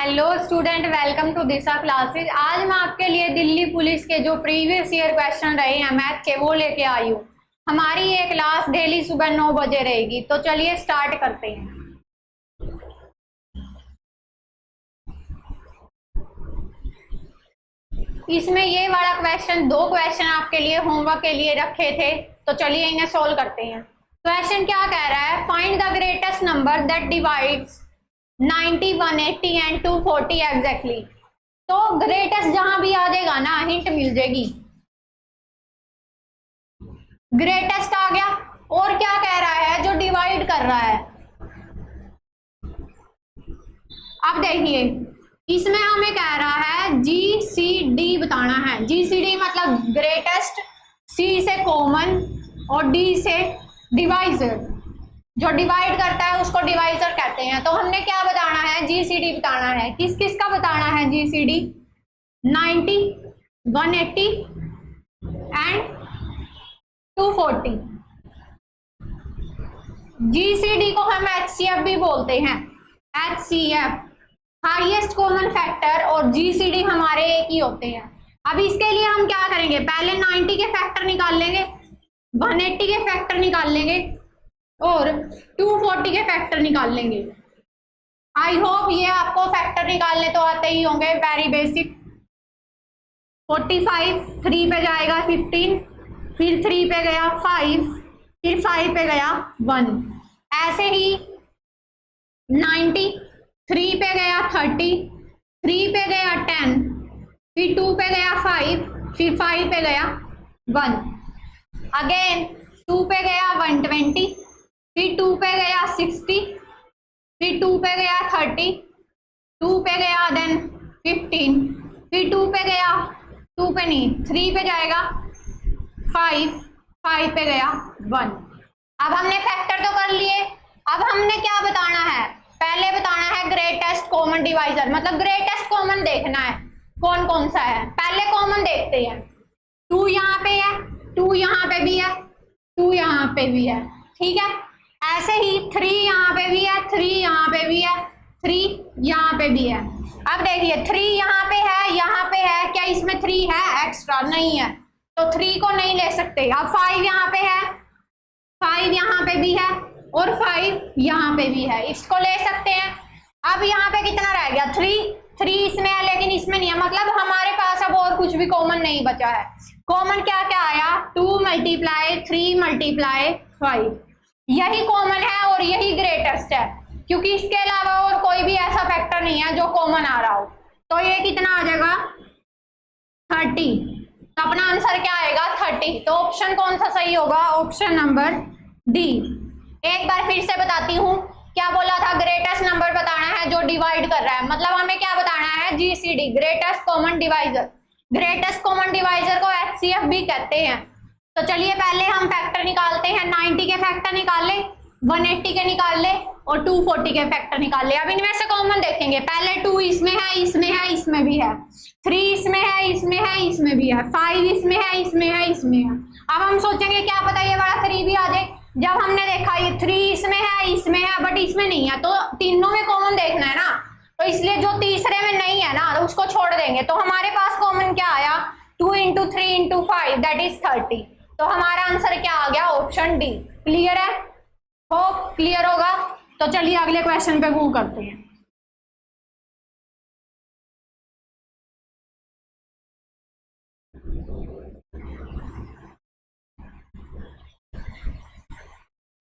Hello student, welcome to Disha classes. आज मैं आपके लिए दिल्ली पुलिस के जो प्रीवियस ईयर क्वेश्चन रहे हैं मैथ के वो लेके आई हूँ। हमारी ये क्लास डेली सुबह 9 बजे रहेगी। तो चलिए स्टार्ट करते हैं। इसमें ये वाला क्वेश्चन, दो क्वेश्चन आपके लिए होमवर्क के लिए रखे थे, तो चलिए इन्हें सोल्व करते हैं। क्वेश्चन क्या कह रहा है? Find the greatest number that divides 90, 180 and 240 exactly. तो ग्रेटेस्ट जहां भी आ जाएगा ना, हिंट मिल जाएगी। ग्रेटेस्ट आ गया, और क्या कह रहा है? जो डिवाइड कर रहा है। अब देखिए, इसमें हमें कह रहा है GCD बताना है। GCD मतलब ग्रेटेस्ट, C से कॉमन और D से डिवाइजर। जो डिवाइड करता है उसको डिवाइजर कहते हैं। तो हमने क्या बताना है? GCD बताना है। किस किस का बताना है GCD? 90, 180 एंड 240। GCD को हम HCF भी बोलते हैं। HCF हाईएस्ट कॉमन फैक्टर और GCD हमारे एक ही होते हैं। अब इसके लिए हम क्या करेंगे? पहले 90 के फैक्टर निकाल लेंगे, 180 के फैक्टर निकाल लेंगे और 240 के फैक्टर निकाल लेंगे। आई होप ये आपको फैक्टर निकालने तो आते ही होंगे, वेरी बेसिक। 45 3 पे जाएगा 15, फिर 3 पे गया 5, फिर 5 पे गया 1। ऐसे ही 90 3 पे गया 30, 3 पे गया 10, फिर 2 पे गया 5, फिर 5 पे गया 1। अगेन 2 पे गया 120, फिर 2 पे गया 60, फिर 2 पे गया 30, 2 पे गया देन 15, फिर 2 पे गया 2 पे नहीं 3 पे जाएगा 5, 5 पे गया 1। अब हमने फैक्टर तो कर लिए। अब हमने क्या बताना है? पहले बताना है ग्रेटेस्ट कॉमन डिवाइजर, मतलब ग्रेटेस्ट कॉमन देखना है कौन कौन सा है। पहले कॉमन देखते हैं। 2 यहाँ पे है, 2 यहाँ पे भी है, 2 यहाँ पे भी है, ठीक है। ऐसे ही 3 यहाँ पे भी है, 3 यहाँ पे भी है, 3 यहाँ पे भी है। अब देखिए 3 यहाँ पे है, यहाँ पे है, क्या इसमें 3 है एक्स्ट्रा? नहीं है, तो 3 को नहीं ले सकते। अब 5 यहाँ पे है, 5 यहाँ पे भी है और 5 यहाँ पे भी है, इसको ले सकते हैं। अब यहाँ पे कितना रह गया? 3 इसमें है लेकिन इसमें नहीं है, मतलब हमारे पास अब और कुछ भी कॉमन नहीं बचा है। कॉमन क्या क्या आया? 2 × 3 × 5, यही कॉमन है और यही ग्रेटेस्ट है, क्योंकि इसके अलावा और कोई भी ऐसा फैक्टर नहीं है जो कॉमन आ रहा हो। तो ये कितना आ जाएगा? 30। तो अपना आंसर क्या आएगा? 30। तो ऑप्शन कौन सा सही होगा? Option number D. एक बार फिर से बताती हूँ, क्या बोला था? ग्रेटेस्ट नंबर बताना है जो डिवाइड कर रहा है, मतलब हमें क्या बताना है? GCD greatest common divisor. Greatest common divisor को HCF भी कहते हैं। तो चलिए पहले हम फैक्टर निकालते हैं। 90 के फैक्टर निकाल ले, 180 के निकाल ले और 240 के फैक्टर निकाल ले। अब इनमें से कॉमन देखेंगे। पहले 2 इसमें है, इसमें है, इसमें भी है, 3 इसमें है, इसमें है, इसमें भी है, 5 इसमें है, इसमें है, इसमें है। अब हम सोचेंगे क्या पता ये वाला 3 भी आ जाए। जब हमने देखा ये 3 इसमें है, इसमें है, बट इसमें नहीं है, तो तीनों में कॉमन देखना है ना, तो इसलिए जो तीसरे में नहीं है ना उसको छोड़ देंगे। तो हमारे पास कॉमन क्या आया? 2 × 3 × 5 दैट इज 30। तो हमारा आंसर क्या आ गया? Option D. क्लियर है? होप क्लियर होगा। तो चलिए अगले क्वेश्चन पे मूव करते हैं।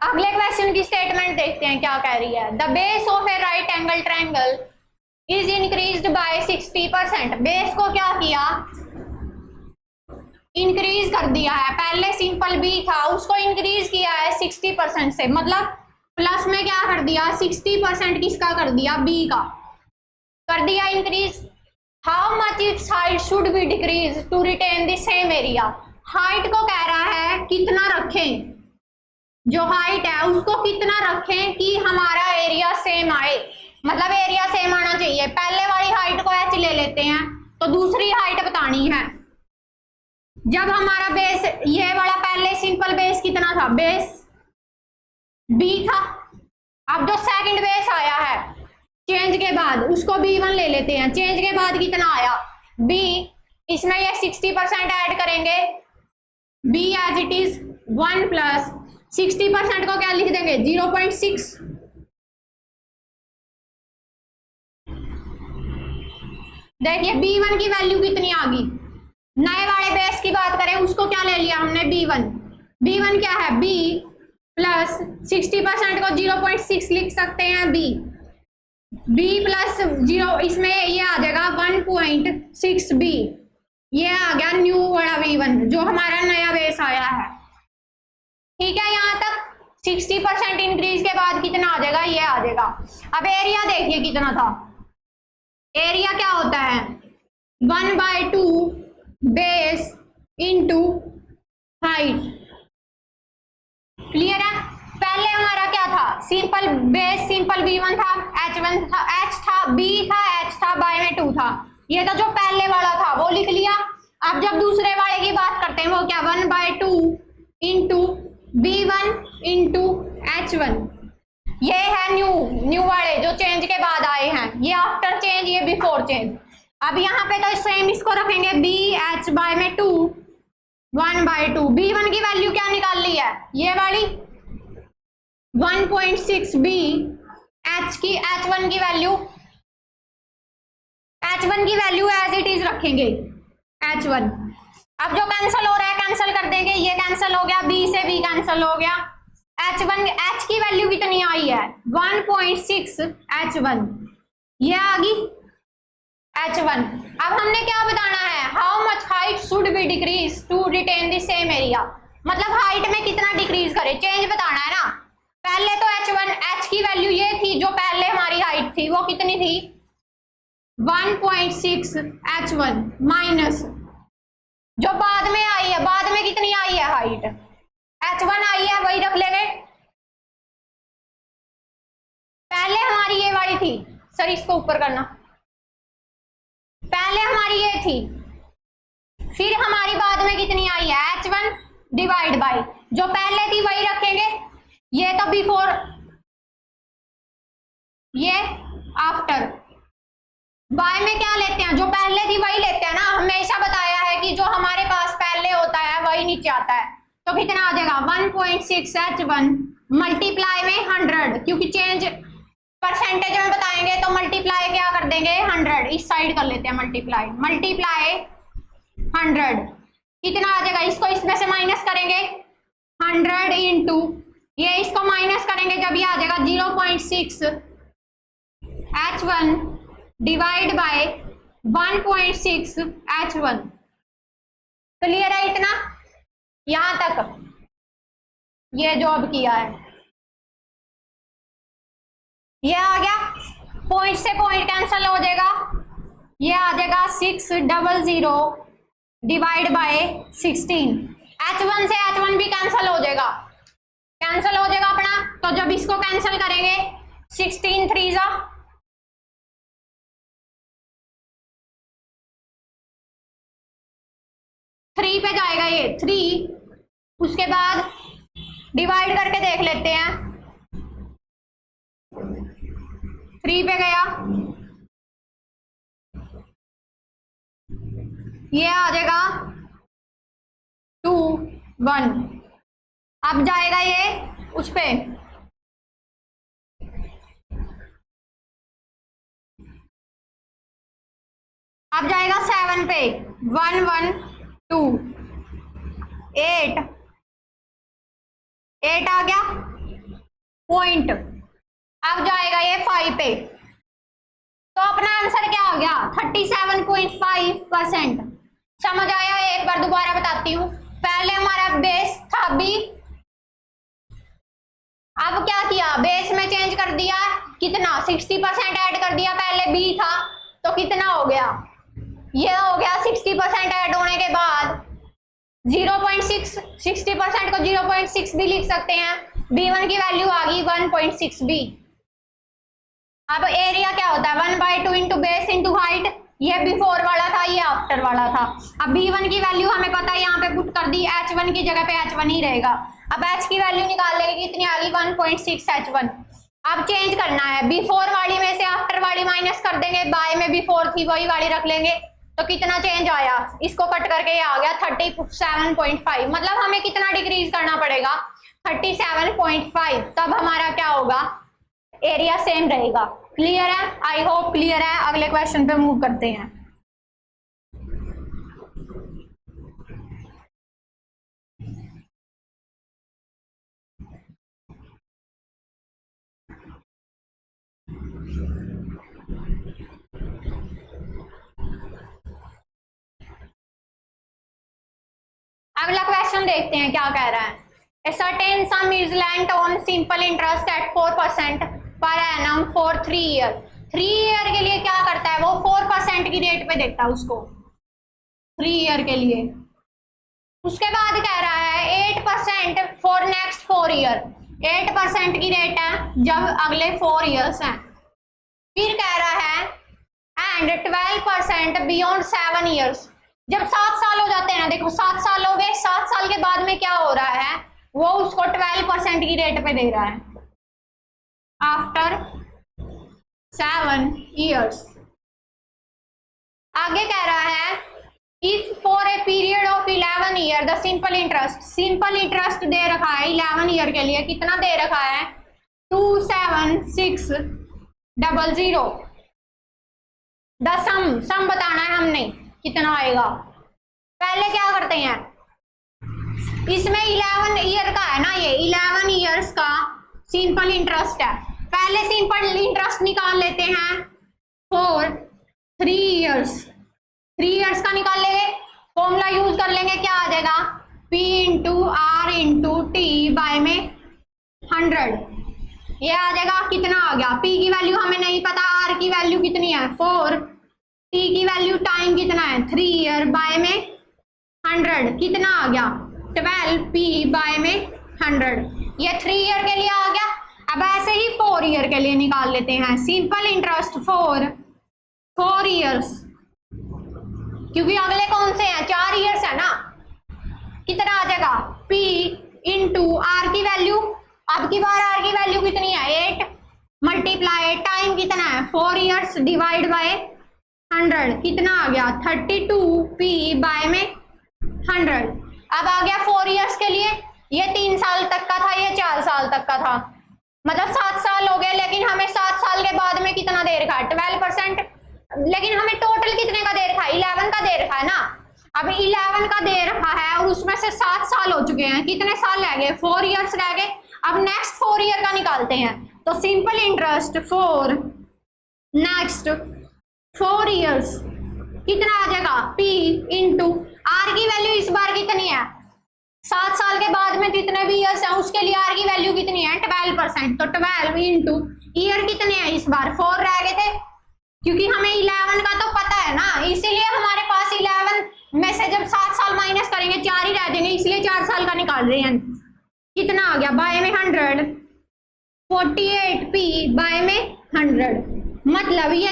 अगले क्वेश्चन की स्टेटमेंट देखते हैं क्या कह रही है। The base of A right angle triangle is increased by 60%। Base को क्या किया? इंक्रीज कर दिया है। पहले सिंपल बी था, उसको इंक्रीज किया है 60% से, मतलब प्लस में क्या कर दिया? 60% किसका कर दिया? बी का कर दिया increase. How much its height should be decrease to retain the same area. Height को कह रहा है कितना रखें, जो हाइट है उसको कितना रखें कि हमारा एरिया सेम आए, मतलब एरिया सेम आना चाहिए। पहले वाली हाइट को h ले लेते हैं, तो दूसरी हाइट बतानी है। जब हमारा बेस ये वाला, पहले सिंपल बेस कितना था? बेस b था। अब जो सेकंड बेस आया है चेंज के बाद उसको B1 ले लेते हैं। चेंज के बाद कितना आया B, इसमें ये 60% ऐड करेंगे, B as it is 1 plus 60% को क्या लिख देंगे 0.6। देखिए B1 की वैल्यू कितनी आ गई। नए वाले बेस की बात करें उसको क्या ले लिया हमने B1। B1 क्या है B प्लस 60% को 0.6 लिख सकते हैं B प्लस 0, इसमें ये आ जाएगा 1.6 B। ये आ गया न्यू वाला B1 जो हमारा नया बेस आया है। ठीक है, यहाँ तक 60% इंक्रीज के बाद कितना आ जाएगा, ये आ जाएगा। अब एरिया देखिए कितना था। एरिया क्या होता है 1/2 बेस इंटू हाइट। क्लियर है। पहले हमारा क्या था सिंपल बेस, सिंपल B1 था, H1 था, H था, B था, H था, बाय में 2 था। ये तो जो पहले वाला था वो लिख लिया। अब जब दूसरे वाले की बात करते हैं वो क्या 1/2 इंटू B1 इंटू H1। ये है न्यू वाले जो चेंज के बाद आए हैं, ये आफ्टर चेंज, ये बिफोर चेंज। अब यहाँ पे तो सेम इसको रखेंगे B H बाय में 2 1/2। B1 की वैल्यू क्या निकाल ली है ये वाली 1.6 B, H की H1 की वैल्यू एज इट इज रखेंगे H1। अब जो कैंसिल हो रहा है कैंसिल कर देंगे, ये कैंसिल हो गया, B से B कैंसिल हो गया। H की वैल्यू कितनी आई है 1.6 H1, ये आ गई H1। अब हमने क्या बताना है how much height should be decrease to retain the same area, मतलब हाइट में कितना डिक्रीज करे, चेंज बताना है ना। पहले तो H की वैल्यू ये थी जो पहले हमारी हाइट थी वो कितनी थी 1.6 H1 माइनस जो बाद में आई है, बाद में कितनी आई है हाइट H1 आई है, वही रख लेंगे। पहले हमारी ये वाली थी, सर इसको ऊपर करना, पहले हमारी ये थी, फिर हमारी बाद में कितनी आई है H1 डिवाइड बाय जो पहले थी वही रखेंगे। ये तो बिफोर, ये आफ्टर। बाय में क्या लेते हैं जो पहले थी वही लेते हैं ना, हमेशा बताया है कि जो हमारे पास पहले होता है वही नीचे आता है। तो कितना आ जाएगा 1.6 H1 मल्टीप्लाई में 100, क्योंकि चेंज परसेंटेज में बताएंगे तो मल्टीप्लाई क्या कर देंगे 100, इस साइड कर लेते हैं मल्टीप्लाई 100 कितना आ जाएगा, इसको इसमें से माइनस करेंगे 100 इंटू ये इसको माइनस करेंगे जब ये आ जाएगा 0.6 H1 divide by 1.6 H1। Clear है इतना यहां तक, ये जो अब किया है ये आ गया, पॉइंट से पॉइंट कैंसिल हो जाएगा, ये आ जाएगा 600 डिवाइड बाय 16। H1 से H1 भी कैंसिल हो जाएगा, अपना। तो जब इसको कैंसिल करेंगे 16 3 जा 3 पे जाएगा, ये 3, उसके बाद डिवाइड करके देख लेते हैं, 3 पे गया, ये आ जाएगा 2 1। अब जाएगा ये उस पे, अब जाएगा 7 पे 1 1 2 8 आ गया पॉइंट। अब जाएगा ये 5 पे, तो अपना आंसर क्या आ गया 37.5%। समझ आया? एक बार दोबारा बताती हूँ। पहले हमारा बेस था B, अब क्या किया बेस में चेंज कर दिया, कितना 60% ऐड कर दिया, पहले B था तो कितना हो गया, ये हो गया 60% ऐड होने के बाद 0.6, 60% को 0.6 भी लिख सकते हैं। B1 की वैल्यू आ गई 1.6 B। अब एरिया क्या होता है 1/2 इंटू बेस इंटू हाइट, ये बिफोर वाला था, ये आफ्टर वाला था। अब B1 की वैल्यू हमें पता है, यहाँ पे पुट कर दी, H1 की जगह पे H1 ही रहेगा। अब H की वैल्यू निकाल लेंगे, कितनी आ गई 1.6 H1। अब चेंज करना है, बिफोर वाली में से आफ्टर वाली माइनस कर देंगे, बाय में बिफोर थी वही वाली रख लेंगे, तो कितना चेंज आया, इसको कट करके ये आ गया 37.5। मतलब हमें कितना डिक्रीज करना पड़ेगा, 37.5, तब हमारा क्या होगा, एरिया सेम रहेगा। क्लियर है, आई होप क्लियर है। अगले क्वेश्चन पे मूव करते हैं। अगला क्वेश्चन देखते हैं क्या कह रहा है। A certain sum is lent on simple interest at 4% per annum for 3 year। 3 year के लिए क्या करता है वो, 4% की रेट पे देता है उसको 3 ईयर के लिए। उसके बाद कह रहा है 8% फॉर नेक्स्ट 4 ईयर, 8% की रेट है जब अगले 4 ईयर्स हैं। फिर कह रहा है एंड 12% बियॉन्ड 7 ईयर्स। जब 7 साल हो जाते हैं, देखो 7 साल हो गए, 7 साल के बाद में क्या हो रहा है, वो उसको 12% की रेट पे दे रहा है आफ्टर 7 ईयर्स। आगे कह रहा है if for a period of 11 year the simple interest, simple interest दे रखा है 11 ईयर के लिए, कितना दे रखा है 27600। द सम बताना है हमने कितना आएगा। पहले क्या करते हैं, इसमें 11 ईयर का है ना, ये 11 ईयर्स का सिंपल इंटरेस्ट है। पहले सिंपल इंटरेस्ट निकाल लेते हैं फॉर 3 ईयर्स, 3 ईयर्स का निकाल लेंगे, फॉर्मूला यूज कर लेंगे, क्या आ जाएगा P into R into T by में 100। ये आ जाएगा, कितना आ गया, P की वैल्यू हमें नहीं पता, R की वैल्यू कितनी है 4, T की वैल्यू टाइम कितना है 3 ईयर बाय में 100, कितना आ गया 12P बाय में 100। ये 3 ईयर के लिए आ गया। अब ऐसे ही 4 ईयर के लिए निकाल लेते हैं सिंपल इंटरेस्ट फॉर 4 ईयर्स, क्योंकि अगले कौन से हैं 4 ईयर्स है ना। कितना आ जाएगा P इंटू आर की वैल्यू, अब की बार आर की वैल्यू कितनी है 8 मल्टीप्लाई टाइम कितना है 4 ईयर्स डिवाइड बाय 100, कितना आ गया 32P बाय में 100। अब आ गया 4 ईयर्स के लिए, ये 3 साल तक का था, ये 4 साल तक का था, मतलब 7 साल हो गए। लेकिन हमें 7 साल के बाद में कितना दे रखा है 12%, लेकिन हमें टोटल कितने का दे रखा है 11 का दे रखा है ना। अब 11 का दे रखा है और उसमें से 7 साल हो चुके हैं, कितने साल रह गए 4 ईयर्स रह गए। अब नेक्स्ट 4 ईयर का निकालते हैं, तो simple interest for next 4 years कितना आ जाएगा P इंटू आर की वैल्यू इस बार कितनी है 7 साल के बाद में जितने भी ईयर्स हैं उसके लिए आर की वैल्यू कितनी है 12%, तो 12 इंटू ईयर कितने हैं इस बार 4 रह गए थे, क्योंकि हमें 11 का तो पता है ना, इसीलिए हमारे पास 11 में से जब 7 साल माइनस करेंगे 4 ही रह जाएंगे, इसलिए 4 साल का निकाल रहे हैं। कितना आ गया बाय में 100, 48P बाय में 100। मतलब ये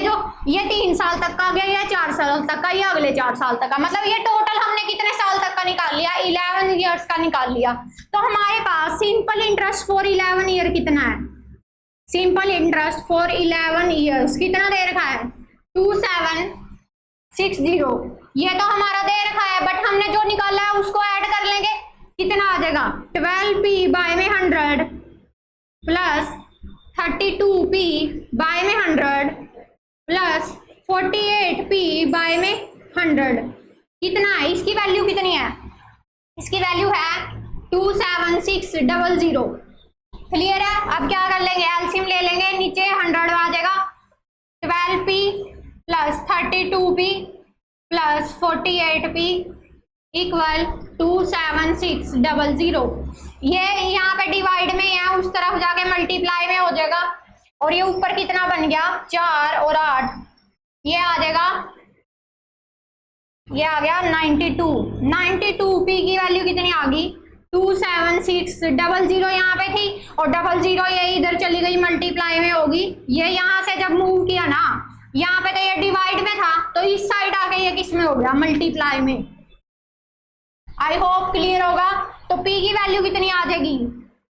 3 साल तक का गया, या 4 साल तक का, या अगले 4 साल तक का, मतलब ये टोटल हमने कितने साल तक का निकाल लिया 11 ईयर्स का निकाल लिया। तो हमारे पास सिंपल इंटरेस्ट फॉर 11 ईयर कितना है, सिंपल इंटरेस्ट फॉर 11 ईयर्स कितना दे रखा है 2760। ये तो हमारा दे रखा है, बट हमने जो निकाला है उसको ऐड कर लेंगे, कितना आ जाएगा 12P बाय में 100 प्लस 32P बाय में 100 प्लस 48P बाय में 100, कितना है, इसकी वैल्यू कितनी है, इसकी वैल्यू है 27600। क्लियर है। अब क्या कर लेंगे एलसीएम ले लेंगे, नीचे 100 आ जाएगा, 12P plus 32P plus 48P equal 27600। ये यहाँ पे डिवाइड में है, उस तरफ जाके मल्टीप्लाई में हो जाएगा, और ये ऊपर कितना बन गया 4 और 8, ये आ जाएगा, ये आ गया 92P की वैल्यू कितनी आ गई 27600 यहाँ पे थी, और 00 ये इधर चली गई मल्टीप्लाई में होगी। ये यहाँ से जब मूव किया ना, यहाँ पे तो ये डिवाइड में था, तो इस साइड आके ये किस में हो गया मल्टीप्लाई में। आई होप क्लियर होगा। तो P की वैल्यू कितनी आ जाएगी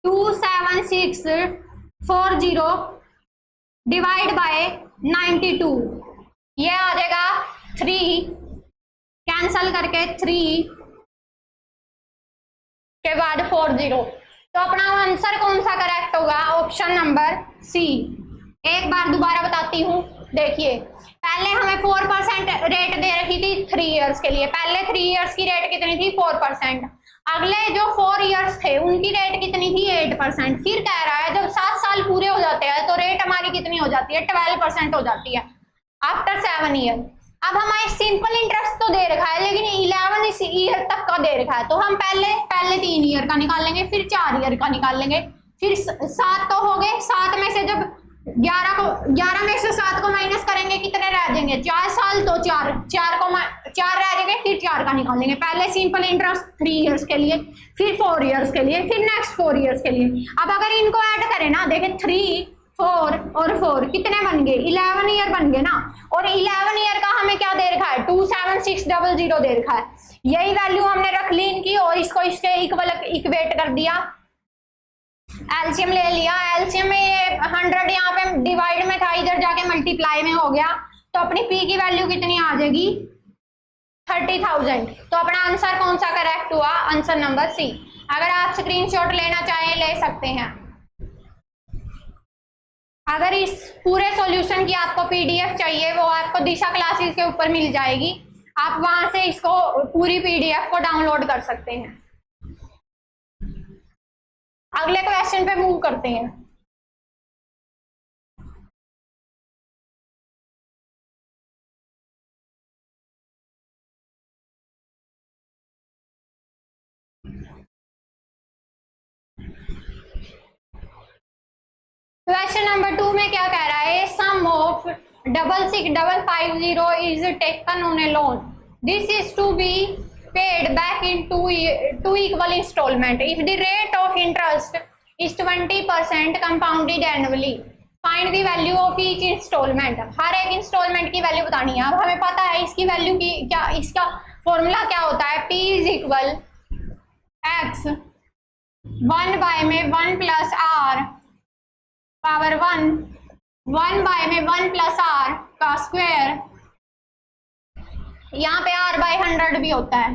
27600 40 डिवाइड बाय 92, ये आ जाएगा 3, कैंसल करके 3 के बाद 40। तो अपना आंसर कौन सा करेक्ट होगा? Option number C. एक बार दोबारा बताती हूँ, देखिए पहले हमें 4% रेट दे रखी थी 3 इयर्स के लिए। पहले 3 इयर्स की रेट कितनी थी? 4%। अगले जो 4 इयर्स थे उनकी रेट कितनी थी? 8%। फिर कह रहा है जब 7 साल पूरे हो जाते हैं तो रेट हमारी कितनी हो जाती है? 12% हो जाती है आफ्टर 7 ईयर। अब हमारे सिंपल इंटरेस्ट तो दे रखा है लेकिन 11 ईयर तक का दे रखा है, तो हम पहले 3 ईयर का निकाल लेंगे, फिर 4 ईयर का निकाल लेंगे, फिर 7 तो हो गए। 7 में से जब 11 में से 7 को माइनस करेंगे कितने रह जाएंगे? 4 साल, तो 4 रह जाएंगे, फिर 4 का निकालेंगे। पहले सिंपल इंटरेस्ट 3 इयर्स के लिए, फिर 4 इयर्स के लिए, फिर नेक्स्ट 4 इयर्स के लिए। अब अगर इनको ऐड करें ना, देखें 3, 4 और 4 कितने बन गए? 11 ईयर बन गए ना। और 11 ईयर का हमें क्या दे रखा है? 27600 दे रखा है। यही वैल्यू हमने रख ली इनकी और इसको इसके इक्वेट कर दिया, एलसीएम ले लिया। एलसीएम में ये 100 यहाँ पे डिवाइड में था, इधर जाके मल्टीप्लाई में हो गया, तो अपनी पी की वैल्यू कितनी आ जाएगी? 30,000। तो अपना आंसर कौन सा करेक्ट हुआ? Answer number C. अगर आप स्क्रीनशॉट लेना चाहें ले सकते हैं। अगर इस पूरे सॉल्यूशन की आपको पीडीएफ चाहिए वो आपको दिशा क्लासेस के ऊपर मिल जाएगी, आप वहां से इसको पूरी पीडीएफ को डाउनलोड कर सकते हैं। अगले क्वेश्चन पे मूव करते हैं। क्वेश्चन नंबर 2 में क्या कह रहा है? Sum of 66,550 is taken on a loan, this is to be paid back in two equal installment if the rate of interest is 20% compounded annually, find the value of each installment। हर एक instalment की value बतानी है। अब हमें पता है इसकी value की क्या, इसका फॉर्मूला क्या होता है? P is equal x 1 by में 1 प्लस r पावर 1, 1 बाय में 1 प्लस r का स्क्वायर, यहाँ पे r बाय 100 भी होता है।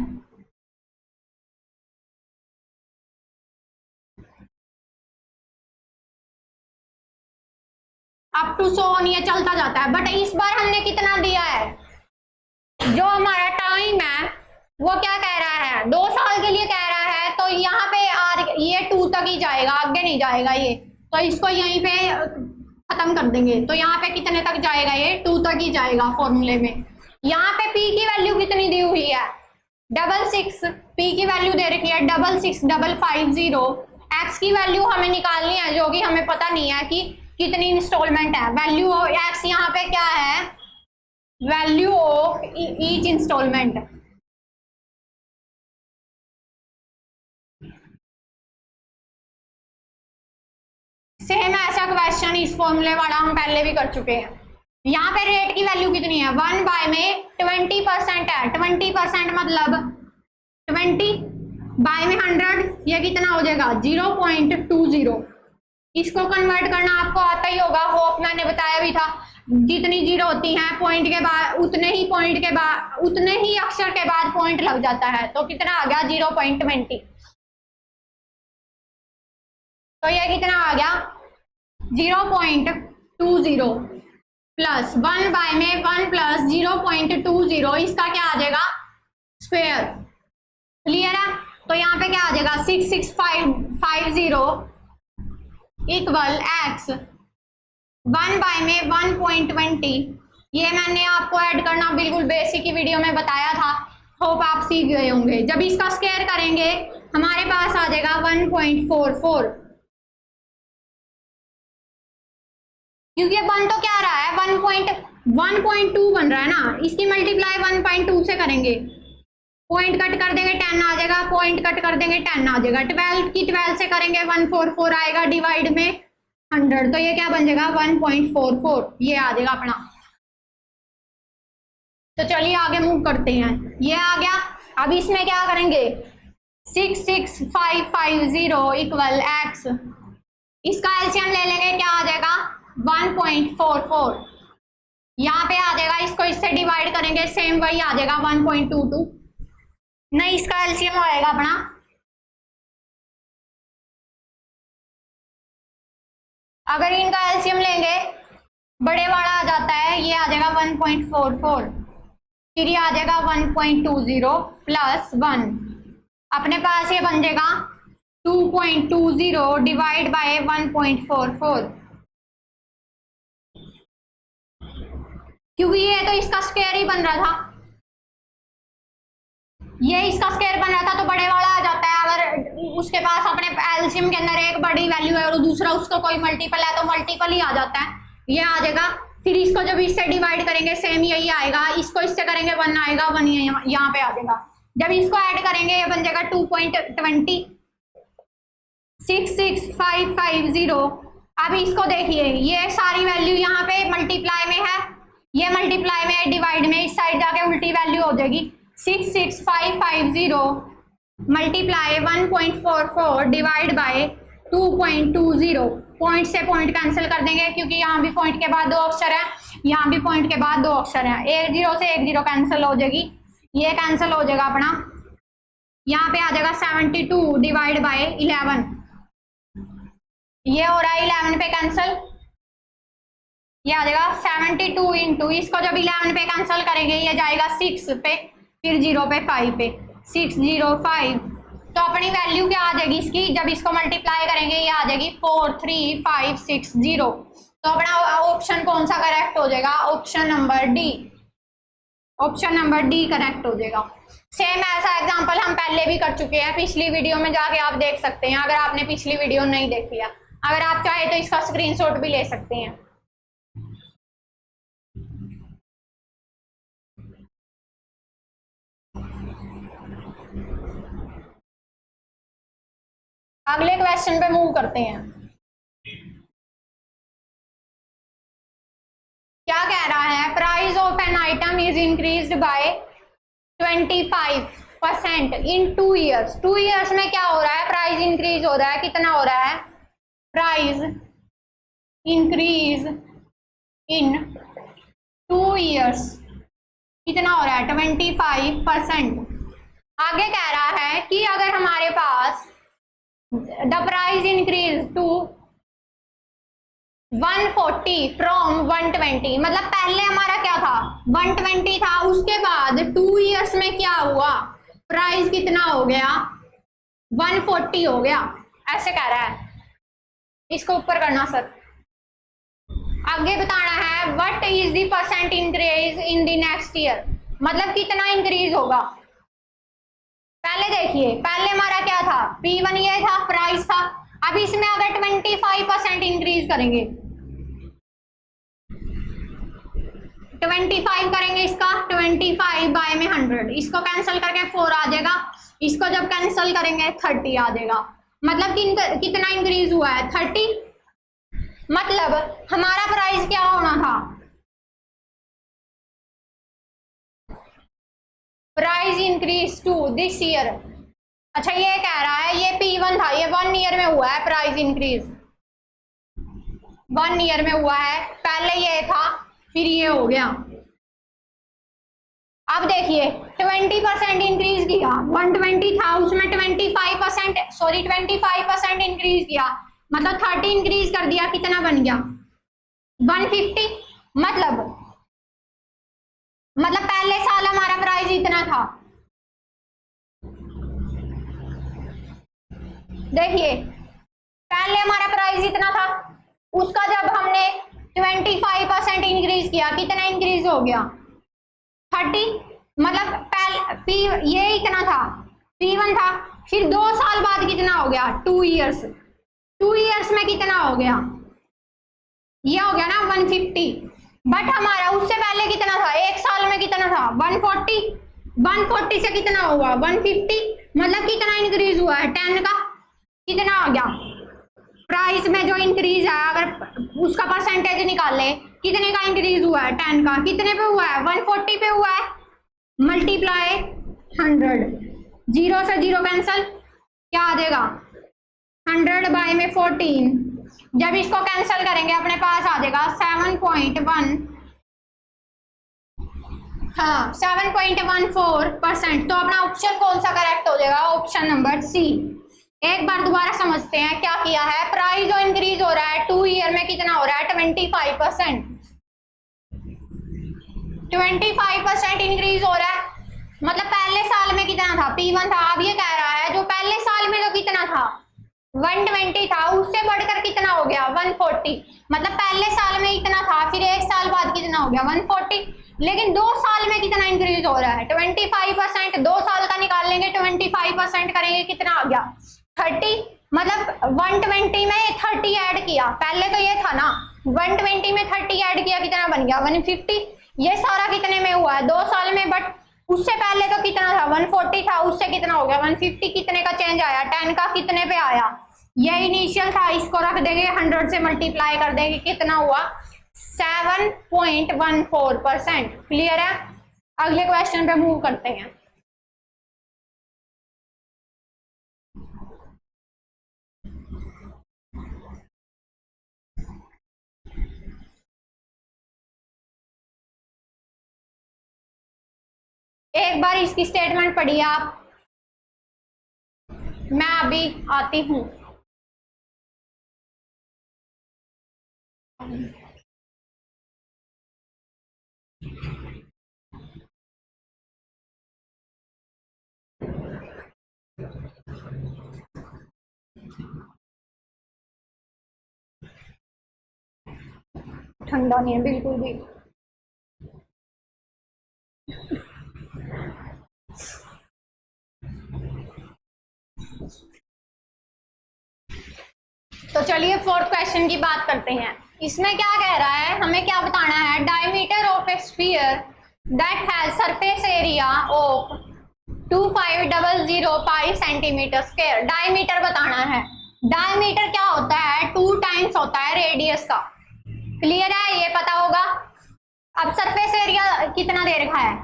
अप टू 100 ये चलता जाता है, बट इस बार हमने कितना दिया है? जो हमारा टाइम है वो क्या कह रहा है? 2 साल के लिए कह रहा है, तो यहाँ पे r ये 2 तक ही जाएगा, आगे नहीं जाएगा ये, तो इसको यहीं पे खत्म कर देंगे। तो यहाँ पे कितने तक जाएगा? ये 2 तक ही जाएगा फॉर्मूले में। यहाँ पे p की वैल्यू कितनी दी हुई है? 66, p की वैल्यू दे रखी है 66,550। x की वैल्यू हमें निकालनी है जो कि हमें पता नहीं है कि कितनी इंस्टॉलमेंट है। वैल्यू x यहाँ पे क्या है? Value of each installment. Same ऐसा क्वेश्चन इस फॉर्मूले वाला हम पहले भी कर चुके हैं। यहाँ पे रेट की वैल्यू कितनी है? 1 बाय में 20% है, 20% मतलब 20 बाय में 100, ये कितना हो जाएगा? 0.20। इसको कन्वर्ट करना आपको आता ही होगा, होप मैंने बताया भी था। जितनी जीरो होती हैं पॉइंट के बाद उतने ही अक्षर के बाद पॉइंट लग जाता है, तो कितना आ गया? 0.20। तो ये कितना आ गया? 0.20 प्लस 1 बाय में 1 प्लस 0.20, इसका क्या आ जाएगा? स्क्वायर। क्लियर है? तो यहाँ पे क्या आ जाएगा? 66,550 इक्वल x 1 बाय में 1.20। ये मैंने आपको ऐड करना बिल्कुल बेसिक की वीडियो में बताया था, होप आप सीख गए होंगे। जब इसका स्क्वायर करेंगे हमारे पास आ जाएगा 1.44, क्योंकि ये बन तो क्या रहा है? 1.2 बन रहा है ना, इसकी मल्टीप्लाई 1.2 से करेंगे, पॉइंट कट कर देंगे 10 आ जाएगा, पॉइंट कट कर देंगे 10 आ जाएगा, 12 की 12 से करेंगे 144 आएगा, डिवाइड में 100, तो ये क्या बन जाएगा? 1.44 ये आ जाएगा अपना। तो चलिए आगे मूव करते हैं। ये आ गया। अब इसमें क्या करेंगे? 66,550 इक्वल x इसका एलसीएम ले लेंगे, क्या आ जाएगा 1.44, यहाँ पे आ जाएगा, इसको इससे डिवाइड करेंगे सेम वही आ जाएगा 1.22, नहीं इसका एलसीएम आएगा अपना अगर इनका एलसीएम लेंगे बड़े वाला आ जाता है, ये आ जाएगा 1.44, फिर ये आ जाएगा 1.20 प्लस 1, अपने पास ये बन जाएगा 2.20 डिवाइड बाय 1.44, क्योंकि ये तो इसका स्क्वायर ही बन रहा था, ये इसका स्क्वायर बन रहा था तो बड़े वाला आ जाता है। अगर उसके पास अपने एलसीएम के अंदर एक बड़ी वैल्यू है और दूसरा उसका कोई मल्टीपल है तो मल्टीपल ही आ जाता है, ये आ जाएगा। फिर इसको जब इससे डिवाइड करेंगे सेम यही आएगा, इसको इससे करेंगे 1 आएगा, 1 यहाँ पे आ जाएगा। जब इसको ऐड करेंगे ये बन जाएगा 2.20, 66550। अब इसको देखिए, ये सारी वैल्यू यहाँ पे मल्टीप्लाई में है, ये मल्टीप्लाई में है, डिवाइड में इस साइड जाके उल्टी वैल्यू हो जाएगी। 66550 मल्टीप्लाई 1.44 डिवाइड बाय 2.20, पॉइंट से पॉइंट कैंसिल कर देंगे क्योंकि यहाँ भी पॉइंट के बाद 2 अक्षर है, यहाँ भी पॉइंट के बाद 2 अक्षर है, 1 0 से 1 0 कैंसिल हो जाएगी, ये कैंसिल हो जाएगा अपना, यहाँ पे आ जाएगा 72 डिवाइड बाय 11, ये हो रहा है 11 पे कैंसिल, ये आ जाएगा 72 इंटू, इसको जब 11 पे कैंसिल करेंगे ये जाएगा 6 पे, फिर 0 पे 5 पे, 605, तो अपनी वैल्यू क्या आ जाएगी इसकी, जब इसको मल्टीप्लाई करेंगे ये आ जाएगी 43560। तो अपना ऑप्शन कौन सा करेक्ट हो जाएगा, option number D, option number D correct हो जाएगा। सेम ऐसा एग्जांपल हम पहले भी कर चुके हैं, पिछली वीडियो में जाके आप देख सकते हैं अगर आपने पिछली वीडियो नहीं देखी है, अगर आप चाहे तो इसका स्क्रीनशॉट भी ले सकते हैं। अगले क्वेश्चन पे मूव करते हैं। क्या कह रहा है, price of an item is increased by 25% in 2 years. 2 years में क्या हो रहा है, प्राइस इंक्रीज हो रहा है, कितना हो रहा है, प्राइस इंक्रीज इन 2 ईयर्स कितना हो रहा है, 25%। आगे कह रहा है कि अगर हमारे पास the price increase to 140 from 120, मतलब पहले हमारा क्या था 120 था, उसके बाद 2 ईयर्स में क्या हुआ, प्राइस कितना हो गया 140 हो गया, ऐसे कह रहा है। इसको ऊपर करना सर। आगे बताना है what is the percent increase in the next year, मतलब कितना इंक्रीज होगा। पहले देखिए, पहले हमारा क्या था, P1 ये था, प्राइस था, अब इसमें अगर 25% इंक्रीज करेंगे, 25 करेंगे इसका, 25 बाय में 100, इसको कैंसिल करके 4 आ जाएगा, इसको जब कैंसिल करेंगे 30 आ जाएगा, मतलब कितना इंक्रीज हुआ है 30। मतलब हमारा प्राइस क्या होना था, price increase to this year. अच्छा ये कह रहा है ये P1 था, ये 1 ईयर में हुआ है प्राइस इंक्रीज, 1 ईयर में हुआ है, पहले ये था फिर ये हो गया। अब देखिए 20% इंक्रीज किया, 120 था उसमें 25% इंक्रीज किया, मतलब 30 इंक्रीज कर दिया, कितना बन गया 150। मतलब पहले साल हमारा प्राइस इतना था, देखिए पहले हमारा प्राइस इतना था, उसका जब हमने 25% इंक्रीज किया, कितना इंक्रीज हो गया 30। मतलब पहले ये इतना था, P1 था, फिर 2 साल बाद कितना हो गया 2 ईयर्स, 2 ईयर्स में कितना हो गया, ये हो गया ना 150। बट हमारा उससे पहले कितना था, 1 साल में कितना था 140, 140 से कितना हुआ 150, मतलब कितना इंक्रीज हुआ है 10 का, कितना आ गया प्राइस में जो इंक्रीज है, अगर उसका परसेंटेज निकाले कितने का इंक्रीज हुआ है 10 का, कितने पे हुआ है 140 पे हुआ है, मल्टीप्लाई 100, 0 से 0 कैंसिल, क्या आ जाएगा 100 बाय में 14, जब इसको कैंसिल करेंगे अपने पास आ जाएगा 7.1, हाँ 7.14%। तो अपना ऑप्शन कौन सा करेक्ट हो जाएगा? Option number C. एक बार दोबारा समझते हैं क्या किया है। प्राइस जो इंक्रीज हो रहा है 2 ईयर में कितना हो रहा है? 25%। 25% इंक्रीज हो रहा है, मतलब पहले साल में कितना था? P1 था। अब ये कह रहा है जो पहले साल में जो कितना था 120 था, उससे बढ़कर कितना हो गया 140। मतलब पहले साल में इतना था, फिर एक साल बाद कितना हो गया 140। लेकिन 2 साल में कितना इंक्रीज हो रहा है? 25%। 2 साल का निकाल लेंगे, 25% करेंगे, कितना आ गया 30। मतलब 120 में 30 ऐड किया, पहले तो ये था ना 120 में 30 ऐड किया, कितना बन गया 150। ये सारा कितने में हुआ है? 2 साल में। बट उससे पहले तो कितना था 140 था, उससे कितना हो गया 150। कितने का चेंज आया? 10 का कितने पे आया? ये इनिशियल था, इसको रख देंगे 100 से मल्टीप्लाई कर देंगे, कितना हुआ 7.14%। क्लियर है? अगले क्वेश्चन पे मूव करते हैं। एक बार इसकी स्टेटमेंट पढ़िए आप, मैं अभी आती हूं। ठंडा नहीं है बिल्कुल भी। तो चलिए 4th क्वेश्चन की बात करते हैं। इसमें क्या कह रहा है, हमें क्या बताना है? Diameter of A sphere that has surface area of 2500 pi centimetre square. Diameter बताना है। डायमीटर क्या होता है? 2 टाइम्स होता है रेडियस का। क्लियर है? ये पता होगा। अब सरफेस एरिया कितना दे रखा है?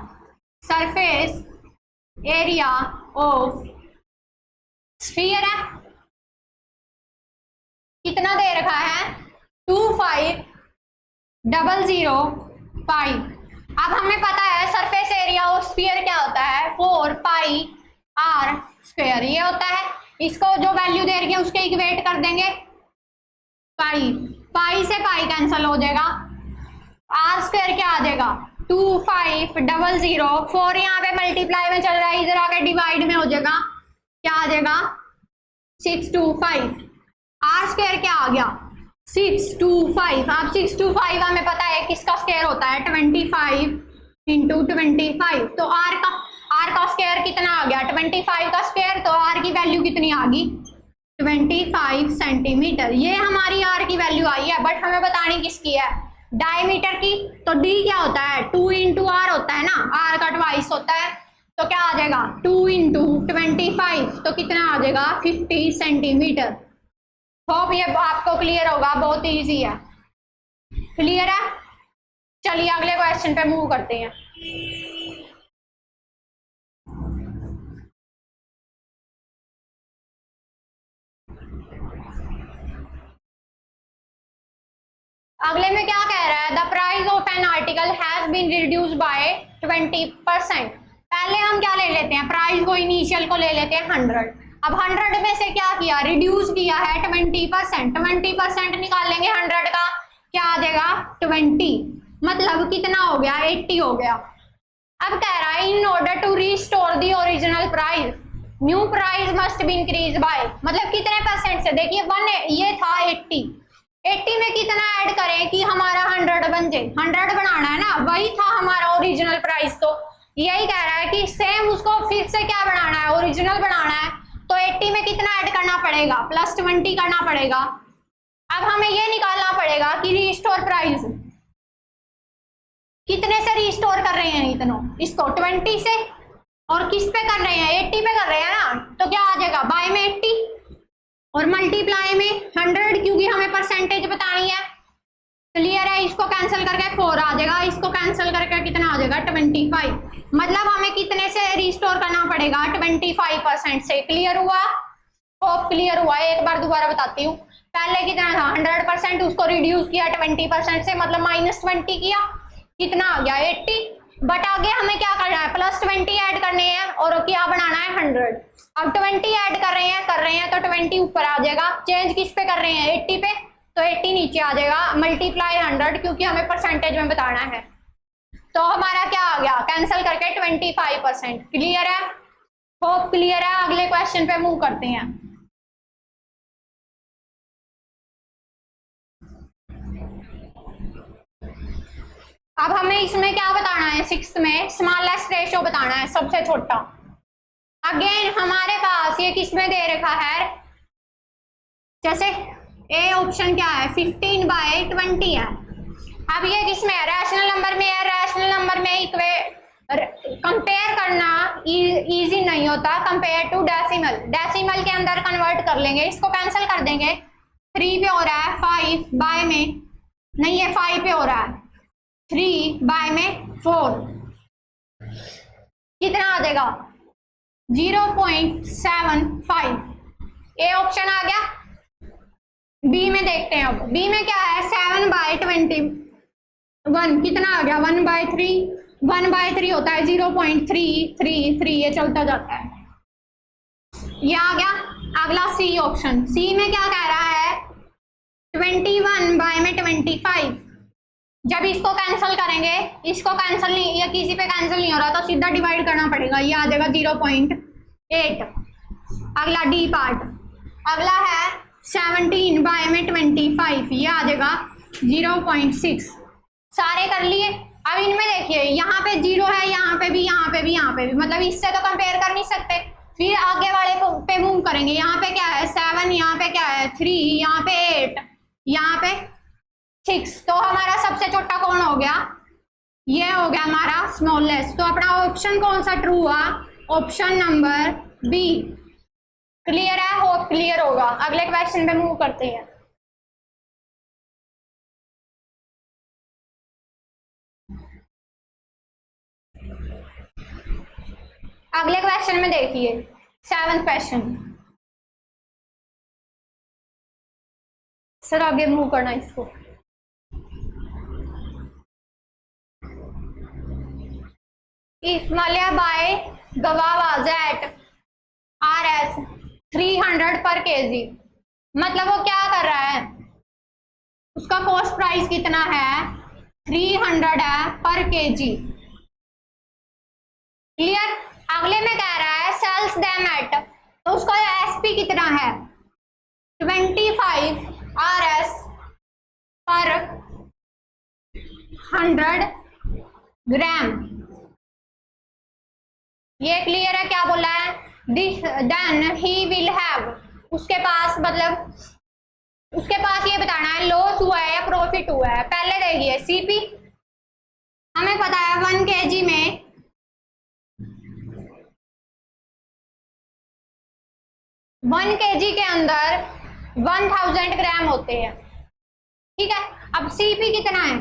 सरफेस एरिया ऑफ स्फीयर है, कितना दे रखा है 2500 पाई। अब हमें पता है सरफेस एरिया ऑफ स्फीयर क्या होता है 4 पाई आर स्क्वायर। ये होता है, इसको जो वैल्यू दे रही है उसके इक्वेट कर देंगे पाई। पाई से पाई कैंसिल हो जाएगा, आर स्क्वायर क्या आ जाएगा 2500। 4 यहाँ पे मल्टीप्लाई में चल रहा है, इधर आके डिवाइड में हो जाएगा, क्या आ जाएगा 625। आर स्क्वायर क्या आ गया 625। अब 625 हमें पता है किसका स्क्वायर होता है 25 इंटू 25। तो आर का स्क्वायर कितना आ गया 25 का स्क्वायर। तो आर की वैल्यू कितनी आ गई 25 सेंटीमीटर। ये हमारी आर की वैल्यू आई है, बट हमें बतानी किसकी है? डायमीटर की। तो डी क्या होता है 2 इंटू आर होता है ना, आर का ट्वाइस होता है। तो क्या आ जाएगा 2 इंटू 25, तो कितना आ जाएगा 50 सेंटीमीटर। होप ये आपको क्लियर होगा, बहुत इजी है। क्लियर है? चलिए अगले क्वेश्चन पे मूव करते हैं। अगले में क्या कह रहा है? The price of an article has been reduce by 20%। पहले हम क्या ले लेते हैं? प्राइस को, इनिशियल को ले लेते हैं 100। अब 100 में से क्या किया? रिड्यूस किया है 20%। 20% निकाल लेंगे 100 का, क्या आ जाएगा 20। मतलब कितना हो गया 80 हो गया। अब कह रहा है in order to restore the original price new price must be increase by, मतलब कितने परसेंट से? देखिए 1 ये था 80 में कितना ऐड करें कि हमारा 100 बन जाए? 100 बनाना है ना, वही था हमारा ओरिजिनल प्राइस। तो यही कह रहा है कि सेम उसको फिर से क्या बनाना है? ओरिजिनल बनाना है। तो 80 में कितना ऐड करना पड़ेगा? +20 करना पड़ेगा। अब हमें ये निकालना पड़ेगा कि रिस्टोर प्राइस कितने से रिस्टोर कर रहे हैं इतनों? इसको 20 से। और किस पे कर रहे हैं? 80 पे कर रहे हैं ना। तो क्या आ जाएगा बाय में 80 और मल्टीप्लाई में 100, क्योंकि हमें परसेंटेज बतानी है। क्लियर है? इसको कैंसिल करके 4 आ जाएगा, इसको कैंसिल करके कितना आ जाएगा 25। मतलब हमें कितने से रिस्टोर करना पड़ेगा 25% से। क्लियर हुआ? होप क्लियर हुआ। एक बार दोबारा बताती हूँ। पहले कितना था 100%, उसको रिड्यूस किया 20% से, मतलब -20 किया, कितना आ गया 80। बट आगे हमें क्या करना है, +20 ऐड करने हैं और क्या बनाना है 100। अब 20 ऐड कर रहे हैं तो 20 ऊपर आ जाएगा, चेंज किस पे कर रहे हैं 80 पे, तो 80 नीचे आ जाएगा, मल्टीप्लाई 100, क्योंकि हमें परसेंटेज में बताना है। तो हमारा क्या आ गया, कैंसिल करके 25%। क्लियर है, होप क्लियर है। अगले क्वेश्चन पे मूव करते हैं। अब हमें इसमें क्या बताना है, 6th में स्मॉलेस्ट रेशियो बताना है, सबसे छोटा। अगेन हमारे पास ये किसमें दे रखा है, जैसे ए ऑप्शन क्या है 15/20 है। अब ये किसमें है, रैशनल नंबर में है। रैशनल नंबर में कंपेयर करना इजी नहीं होता कंपेयर टू डेसिमल। डेसिमल के अंदर कन्वर्ट कर लेंगे, इसको कैंसिल कर देंगे। 3 पे हो रहा है, 5 बाय में नहीं है, 5 पे हो रहा है, 3 बाय में 4, कितना आ जाएगा 0.75। ए ऑप्शन आ गया। बी में देखते हैं, अब बी में क्या है 7/21, कितना आ गया 1/3। 1/3 होता है 0.333, ये चलता जाता है, ये आ गया। अगला सी ऑप्शन, सी में क्या कह रहा है 21/25। जब इसको कैंसिल करेंगे, इसको कैंसिल नहीं, ये किसी पे कैंसिल नहीं हो रहा, तो सीधा डिवाइड करना पड़ेगा, ये आ जाएगा 0.8। अगला डी पार्ट, अगला है 17/25, ये आ जाएगा 0.6। सारे कर लिए। अब इनमें देखिए, यहाँ पे 0 है, यहाँ पे भी, यहाँ पे भी, यहाँ पे भी, मतलब इससे तो कंपेयर कर नहीं सकते। फिर आगे वाले पे मूव करेंगे, यहाँ पे क्या है 7, यहाँ पे क्या है 3, यहाँ पे 8, यहाँ पे 6। तो हमारा सबसे छोटा कौन हो गया, ये हो गया हमारा स्मॉलेस्ट। तो अपना ऑप्शन कौन सा ट्रू हुआ, ऑप्शन नंबर बी। क्लियर है, होप क्लियर होगा। अगले क्वेश्चन पे मूव करते हैं। अगले क्वेश्चन में देखिए 7th क्वेश्चन। सर आगे मूव करना इसको। If Malia buy guava at RS 300 पर kg, मतलब वो क्या कर रहा है, उसका कॉस्ट प्राइस कितना है 300 है पर kg। क्लियर। अगले में कह रहा है सेल्स देम एट, तो उसका एसपी कितना है 25 RS पर 100 ग्राम। ये क्लियर है, क्या बोला है, this then he will have, उसके पास मतलब उसके पास ये बताना है लॉस हुआ है या प्रॉफिट हुआ है। पहले देखिए सीपी हमें पता है 1 kg में 1 kg के अंदर 1000 ग्राम होते हैं, ठीक है। अब सीपी कितना है,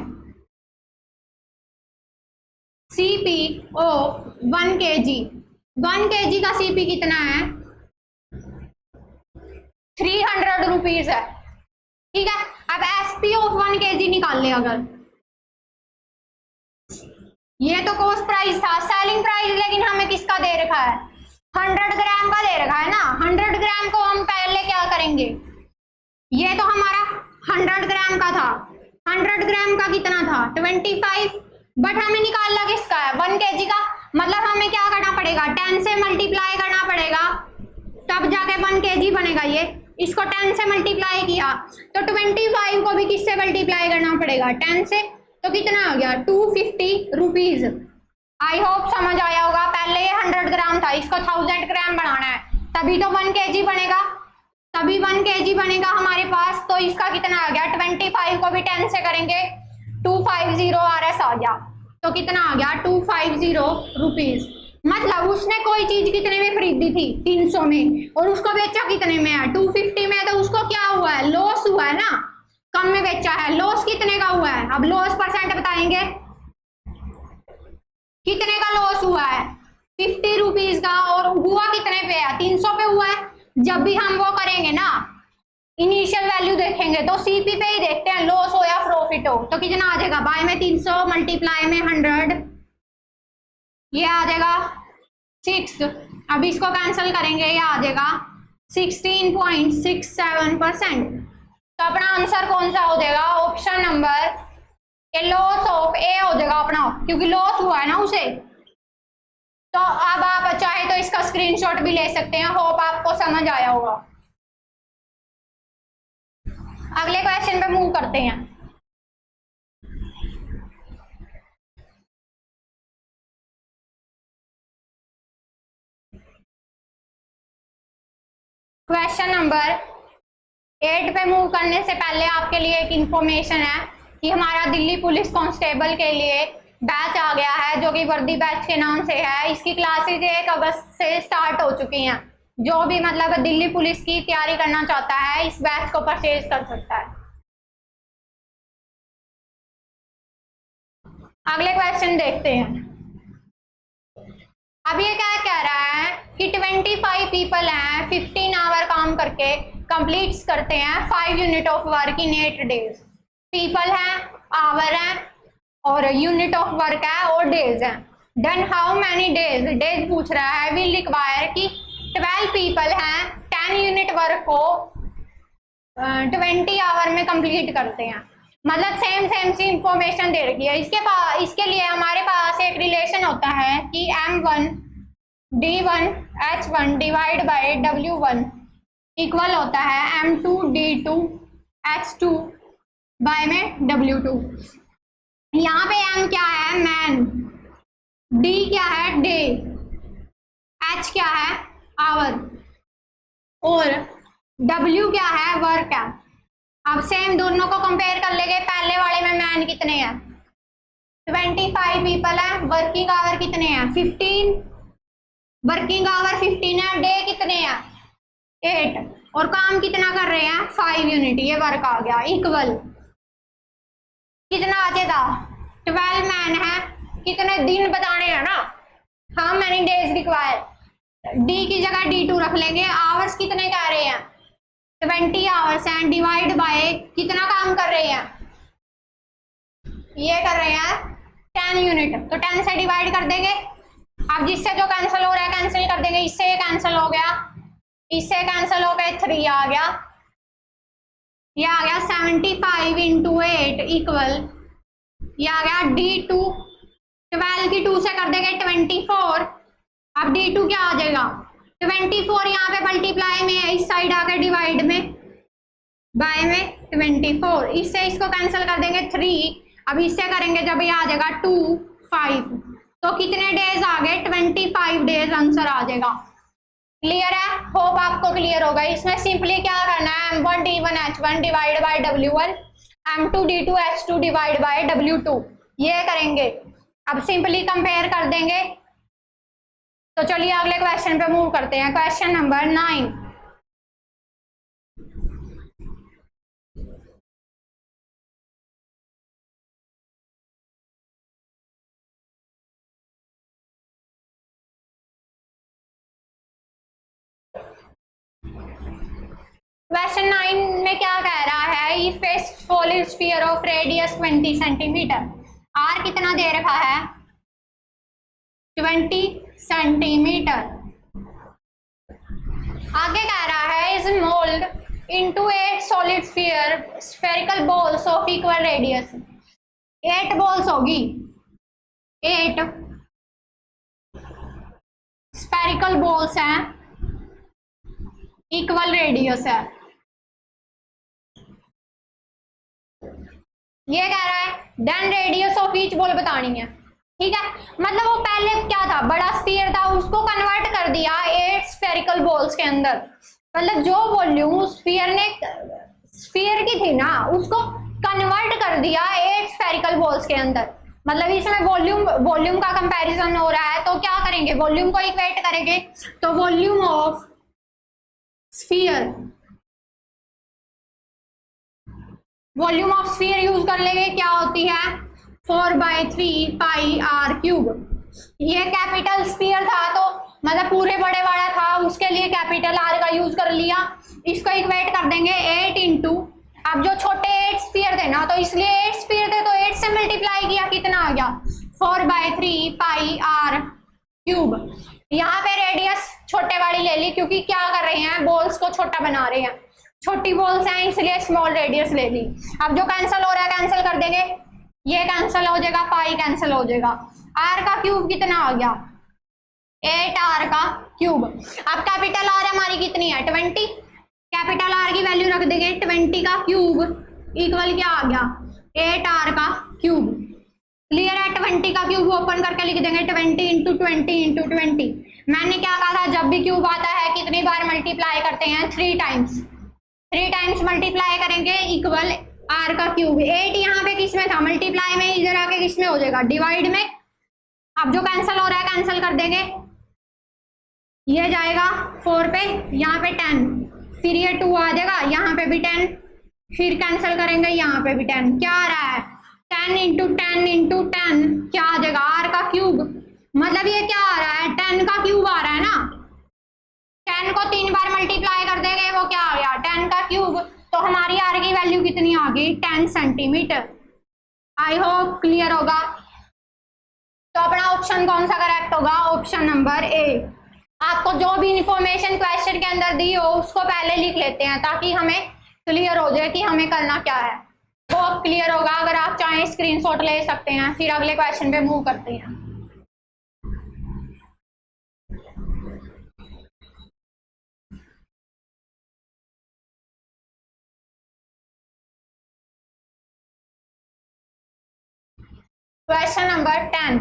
सीपी ऑफ 1 kg, 1 kg का सीपी कितना है 300 रुपीज है, ठीक है। अब एसपी ऑफ 1 kg निकाल ले, अगर ये तो कॉस्ट प्राइस था, सेलिंग प्राइस लेकिन हमें किसका दे रखा है 100 ग्राम का दे रखा है ना। 100 ग्राम को हम पहले क्या करेंगे, ये तो हमारा 100 ग्राम का था, 100 ग्राम का कितना था 25, बट हमें निकालना किसका है 1 kg का, मतलब हमें क्या करना पड़ेगा 10 से मल्टीप्लाई करना पड़ेगा, तब जाके 1 kg बनेगा। ये इसको 10 से मल्टीप्लाई किया तो 25 को भी किससे मल्टीप्लाई करना पड़ेगा 10 से, तो कितना आ गया 250 रुपीज। आई होप समझ आया होगा। पहले ये 100 ग्राम था, इसको 1000 ग्राम बनाना है, तभी तो 1 kg बनेगा, तभी 1 kg बनेगा हमारे पास। तो इसका कितना आ गया 25 को भी 10 से करेंगे 250 RS आ गया, तो कितना आ गया 250 रुपीज। मतलब उसने कोई चीज कितने में खरीदी थी 300 में और उसको बेचा कितने में है 250 में, तो उसको क्या हुआ है लॉस हुआ है ना, कम में बेचा है। लॉस कितने का हुआ है, अब लॉस परसेंट बताएंगे, कितने का लॉस हुआ है 50 रुपीज का, और हुआ कितने पे है 300 पे हुआ है। जब भी हम वो करेंगे ना इनिशियल वैल्यू देखेंगे तो सीपी पे ही देखते हैं, लॉस हो या प्रॉफिट हो। तो कितना आ जाएगा, बाय में 300 मल्टीप्लाई में 100, ये आ जाएगा 6। अब इसको कैंसिल करेंगे, ये आ जाएगा 16.67%। तो अपना आंसर कौन सा हो जाएगा, option number A, loss of a हो जाएगा अपना, क्योंकि लॉस हुआ है ना उसे। तो अब आप चाहे तो इसका स्क्रीनशॉट भी ले सकते हैं। होप आपको समझ आया होगा। अगले क्वेश्चन पे मूव करते हैं। क्वेश्चन नंबर 8 पे मूव करने से पहले आपके लिए एक इंफॉर्मेशन है कि हमारा दिल्ली पुलिस कांस्टेबल के लिए बैच आ गया है, जो कि वर्दी बैच के नाम से है। इसकी क्लासेज 1 अगस्त से स्टार्ट हो चुकी हैं। जो भी मतलब दिल्ली पुलिस की तैयारी करना चाहता है इस बैच को परचेज कर सकता है। अगले क्वेश्चन देखते हैं। अब ये क्या कह रहा है कि 25 पीपल हैं, 15 आवर काम करके कंप्लीट करते हैं 5 unit of work in 8 days. People हैं, आवर हैं और यूनिट ऑफ वर्क है और डेज है। Then how many days, days पूछ रहा है, विल रिक्वायर कि 12 पीपल हैं, 10 यूनिट वर्क को 20 आवर में कंप्लीट करते हैं। मतलब सेम सी इंफॉर्मेशन दे रखी है। इसके लिए हमारे पास एक रिलेशन होता है कि M1 D1 H1 divide by W1 equal होता है M2 D2 H2 बाय में W2। यहाँ पे M क्या है, मैन, D क्या है, डे, H क्या है, आवर और W क्या है, वर्क है। अब सेम दोनों को कंपेयर कर लेंगे। पहले वाले में मैन कितने हैं, 25 पीपल है, वर्किंग आवर कितने हैं, 15, वर्किंग आवर 15 है, डे कितने हैं, 8 और काम कितना कर रहे हैं, 5 यूनिट। ये वर्क आ गया इक्वल कितना आ जाएगा, 12 मैन है, कितने दिन बताने हैं ना, how many days require. D की जगह D2 रख लेंगे। आवर्स कितने कह रहे हैं, 20 आवर्स हैं, डिवाइड बाय कितना काम कर रहे हैं, ये कर रहे हैं 10 यूनिट, तो 10 से डिवाइड कर देंगे। अब जिससे जो कैंसिल हो रहा है कैंसिल कर देंगे। इससे ये कैंसिल हो गया, इससे कैंसिल हो गए, 3 आ गया, ये आ गया 75 इंटू 8 इक्वल, ये आ गया D2, 12 की 2 से कर देंगे 24। अब D2 क्या आ जाएगा, 24 यहाँ पे मल्टीप्लाई में है, इस साइड आके डिवाइड में बाय में 24, इससे इसको कैंसिल कर देंगे 3। अब इससे करेंगे जब ये आ जाएगा 2 5, तो कितने डेज आ गए, 25 डेज आंसर आ जाएगा। क्लियर है, होप आपको क्लियर होगा। इसमें सिंपली क्या करना है, M1 D1 H1 divide by W1, M2 D2 H2 divide by W2, ये करेंगे। अब सिंपली कंपेयर कर देंगे। तो चलिए अगले क्वेश्चन पे मूव करते हैं। Question number 9। क्वेश्चन 9 में क्या कह रहा है, if a solid sphere of radius 20 centimetre, r कितना दे रखा है, 20 सेंटीमीटर। आगे कह रहा है is mould into a solid sphere spherical balls of equal radius. 8 balls होगी, 8 स्फेरिकल बॉल्स हैं, इक्वल रेडियस है। ये कह रहा है then radius of each ball बतानी है। ठीक है, मतलब वो पहले क्या था, बड़ा स्फीयर था, उसको कन्वर्ट कर दिया 8 स्फेरिकल बॉल्स के अंदर। मतलब जो वॉल्यूम स्फीयर की थी ना, उसको कन्वर्ट कर दिया 8 स्फेरिकल बॉल्स के अंदर। मतलब इसमें वॉल्यूम का कंपैरिजन हो रहा है, तो क्या करेंगे, वॉल्यूम को इक्वेट करेंगे। तो volume of sphere, volume of sphere use कर लेंगे, क्या होती है 4/3 पाई r क्यूब। ये कैपिटल स्फीयर था तो मतलब पूरे बड़े वाला था उसके लिए कैपिटल आर का यूज कर लिया। इसको इक्वेट कर देंगे 8 इंटू, अब जो छोटे 8 स्फीयर थे ना तो इसलिए 8 स्फीयर थे तो 8 से मल्टीप्लाई किया, कितना आ गया 4/3 पाई आर क्यूब। यहाँ पे रेडियस छोटे वाली ले ली क्योंकि क्या कर रहे हैं, बॉल्स को छोटा बना रहे हैं, छोटी बॉल्स हैं इसलिए स्मॉल रेडियस ले ली। अब जो कैंसिल हो रहा है कैंसिल कर देंगे, ये कैंसिल हो जाएगा, पाई कैंसिल हो जाएगा, आर का क्यूब कितना आ गया 8 आर का क्यूब। अब कैपिटल आर हमारी कितनी है 20, कैपिटल आर की वैल्यू रख देंगे 20 का क्यूब इक्वल क्या आ गया 8 आर का क्यूब। क्लियर है, 20 का क्यूब ओपन करके लिख देंगे 20 इंटू 20 इंटू 20। मैंने क्या कहा था, जब भी क्यूब आता है कितनी बार मल्टीप्लाई करते हैं 3 टाइम्स, 3 टाइम्स मल्टीप्लाई करेंगे इक्वल आर का क्यूब। 8 यहाँ पे किस में था मल्टीप्लाई में, इधर आके किस में हो जाएगा डिवाइड में। अब जो कैंसिल हो रहा है कैंसिल कर देंगे, ये जाएगा 4 पे, यहाँ पे 10, फिर ये 2 आ जाएगा, यहाँ पे भी 10, फिर कैंसिल करेंगे यहाँ पे भी 10, क्या आ रहा है 10 इंटू 10 इंटू 10 क्या आ जाएगा आर का क्यूब। मतलब ये क्या आ रहा है 10 का क्यूब आ रहा है ना, 10 को 3 बार मल्टीप्लाई कर देंगे वो क्या आ गया 10 का क्यूब। तो हमारी आर की वैल्यू कितनी आ गई 10 सेंटीमीटर। आई होप क्लियर होगा। तो अपना ऑप्शन कौन सा करेक्ट होगा, ऑप्शन नंबर ए। आपको जो भी इंफॉर्मेशन क्वेश्चन के अंदर दी हो उसको पहले लिख लेते हैं ताकि हमें क्लियर हो जाए कि हमें करना क्या है। तो क्लियर होगा, अगर आप चाहें स्क्रीनशॉट ले सकते हैं, फिर अगले क्वेश्चन पे मूव करते हैं। क्वेश्चन नंबर 10,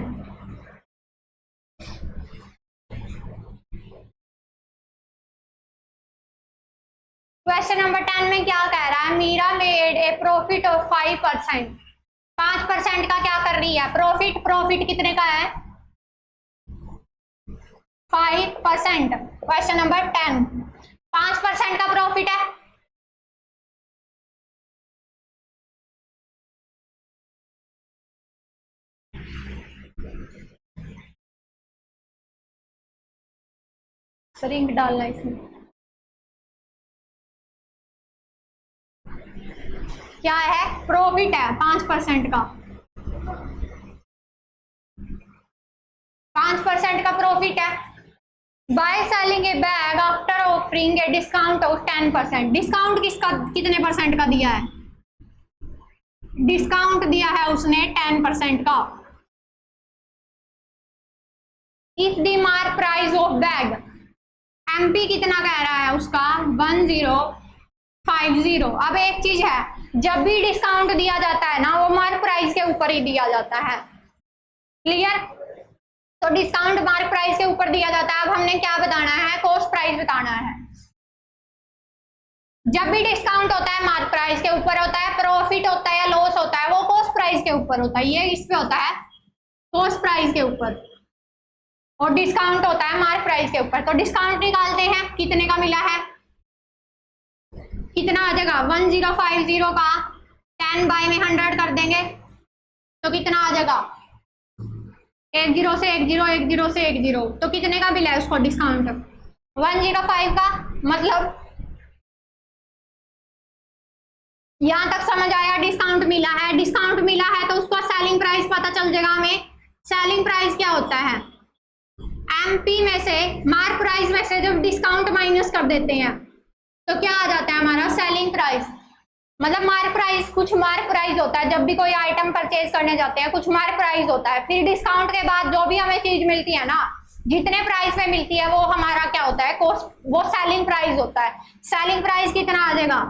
क्वेश्चन नंबर 10 में क्या कह रहा है, Meera made a profit of 5%, 5% का क्या कर रही है प्रॉफिट, प्रॉफिट कितने का है 5%। क्वेश्चन नंबर 10 5% का प्रॉफिट है, रिंग डालना इसमें, क्या है प्रॉफिट है 5% का, 5% का प्रॉफिट है। By selling A bag after offering a discount of 10%, discount किसका कितने परसेंट का दिया है, डिस्काउंट दिया है उसने 10% का। If the mark price of bag, MP कितना कह रहा है उसका 1050। अब एक चीज है, जब भी डिस्काउंट दिया जाता है ना वो मार्क प्राइस के ऊपर ही दिया जाता है। क्लियर, तो डिस्काउंट मार्क प्राइस के ऊपर दिया जाता है। अब हमने क्या बताना है, कॉस्ट प्राइस बताना है। जब भी डिस्काउंट होता है मार्क प्राइस के ऊपर होता है, प्रॉफिट होता है या लॉस होता है वो कॉस्ट प्राइस के ऊपर होता है, ये इस पे होता है कॉस्ट प्राइस के ऊपर, और डिस्काउंट होता है मार्क प्राइस के ऊपर। तो डिस्काउंट निकालते हैं, कितने का मिला है, कितना आ जाएगा 1050 का 10 बाय में 100 कर देंगे तो कितना आ जाएगा 10 से 10 से 10, तो कितने का मिला है उसको डिस्काउंट 105 का। मतलब यहां तक समझ आया, डिस्काउंट मिला है, डिस्काउंट मिला है तो उसका सेलिंग प्राइस पता चल जाएगा हमें। सेलिंग प्राइस क्या होता है, एमपी में से मार्क प्राइस में से जब डिस्काउंट माइनस कर देते हैं तो क्या आ जाता है हमारा सेलिंग प्राइस। मतलब मार्क प्राइस, कुछ मार्क प्राइस होता है जब भी कोई आइटम परचेज करने जाते हैं, कुछ मार्क प्राइस होता है, फिर डिस्काउंट के बाद जो भी हमें चीज मिलती है ना, जितने प्राइस पे मिलती है वो हमारा क्या होता है कॉस्ट, वो सेलिंग प्राइस होता है। सेलिंग प्राइस कितना आ जाएगा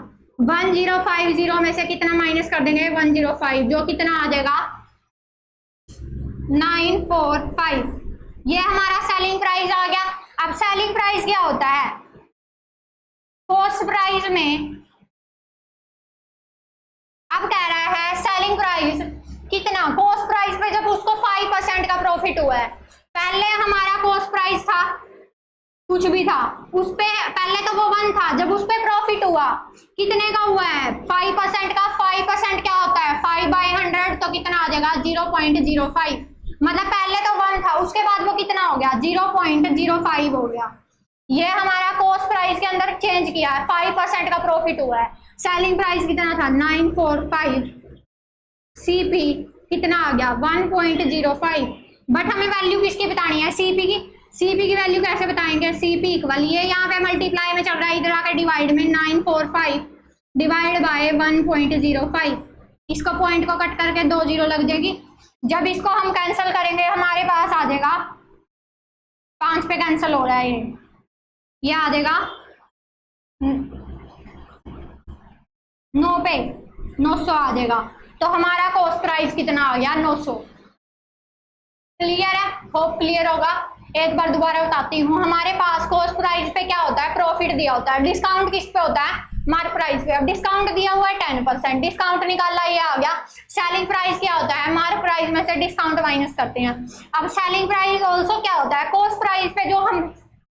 1050 में से कितना माइनस कर देंगे 105, जो कितना आ जाएगा 945, ये हमारा सेलिंग प्राइस आ गया। अब सेलिंग प्राइस क्या होता है, कॉस्ट प्राइस में अब कह रहा है सेलिंग प्राइस कितना, कॉस्ट प्राइस पे जब उसको 5% का प्रॉफिट हुआ है, पहले हमारा कॉस्ट प्राइस था कुछ भी था, उस पे पहले तो वो 1 था, जब उस पे प्रॉफिट हुआ कितने का हुआ है 5% का, 5% क्या होता है 5/100, तो कितना आ जाएगा 0.05। मतलब पहले तो 1 था, उसके बाद वो कितना हो गया 0.05 हो गया। ये हमारा कॉस्ट प्राइस के अंदर चेंज किया है, 5% का प्रॉफिट हुआ है। सेलिंग प्राइस कितना था 945, सीपी कितना आ गया 1.05। बट हमें वैल्यू किसकी बतानी है, सीपी की। सीपी की वैल्यू कैसे बताएंगे, सीपी इक्वल, ये यहाँ पे मल्टीप्लाई में चल रहा है, इधर आके डिवाइड में 945 डिवाइड बाय 1.05। इसको पॉइंट को कट करके 2 जीरो लग जाएगी। जब इसको हम कैंसिल करेंगे हमारे पास आ जाएगा 5 पे कैंसिल हो रहा है, ये आ जाएगा 9 पे 900 आ जाएगा। तो हमारा कॉस्ट प्राइस कितना आ गया 900। क्लियर है, होप क्लियर होगा। एक बार दोबारा बताती हूँ, हमारे पास कॉस्ट प्राइस पे क्या होता है, प्रॉफिट दिया होता है। डिस्काउंट किस पे होता है, मार्क प्राइस पे। अब डिस्काउंट दिया हुआ है 10%, डिस्काउंट निकाला, ये आ गया। सेलिंग प्राइस क्या होता है, मार्क प्राइस में से डिस्काउंट माइनस करते हैं। अब सेलिंग प्राइस ऑल्सो क्या होता है, कॉस्ट प्राइस पे जो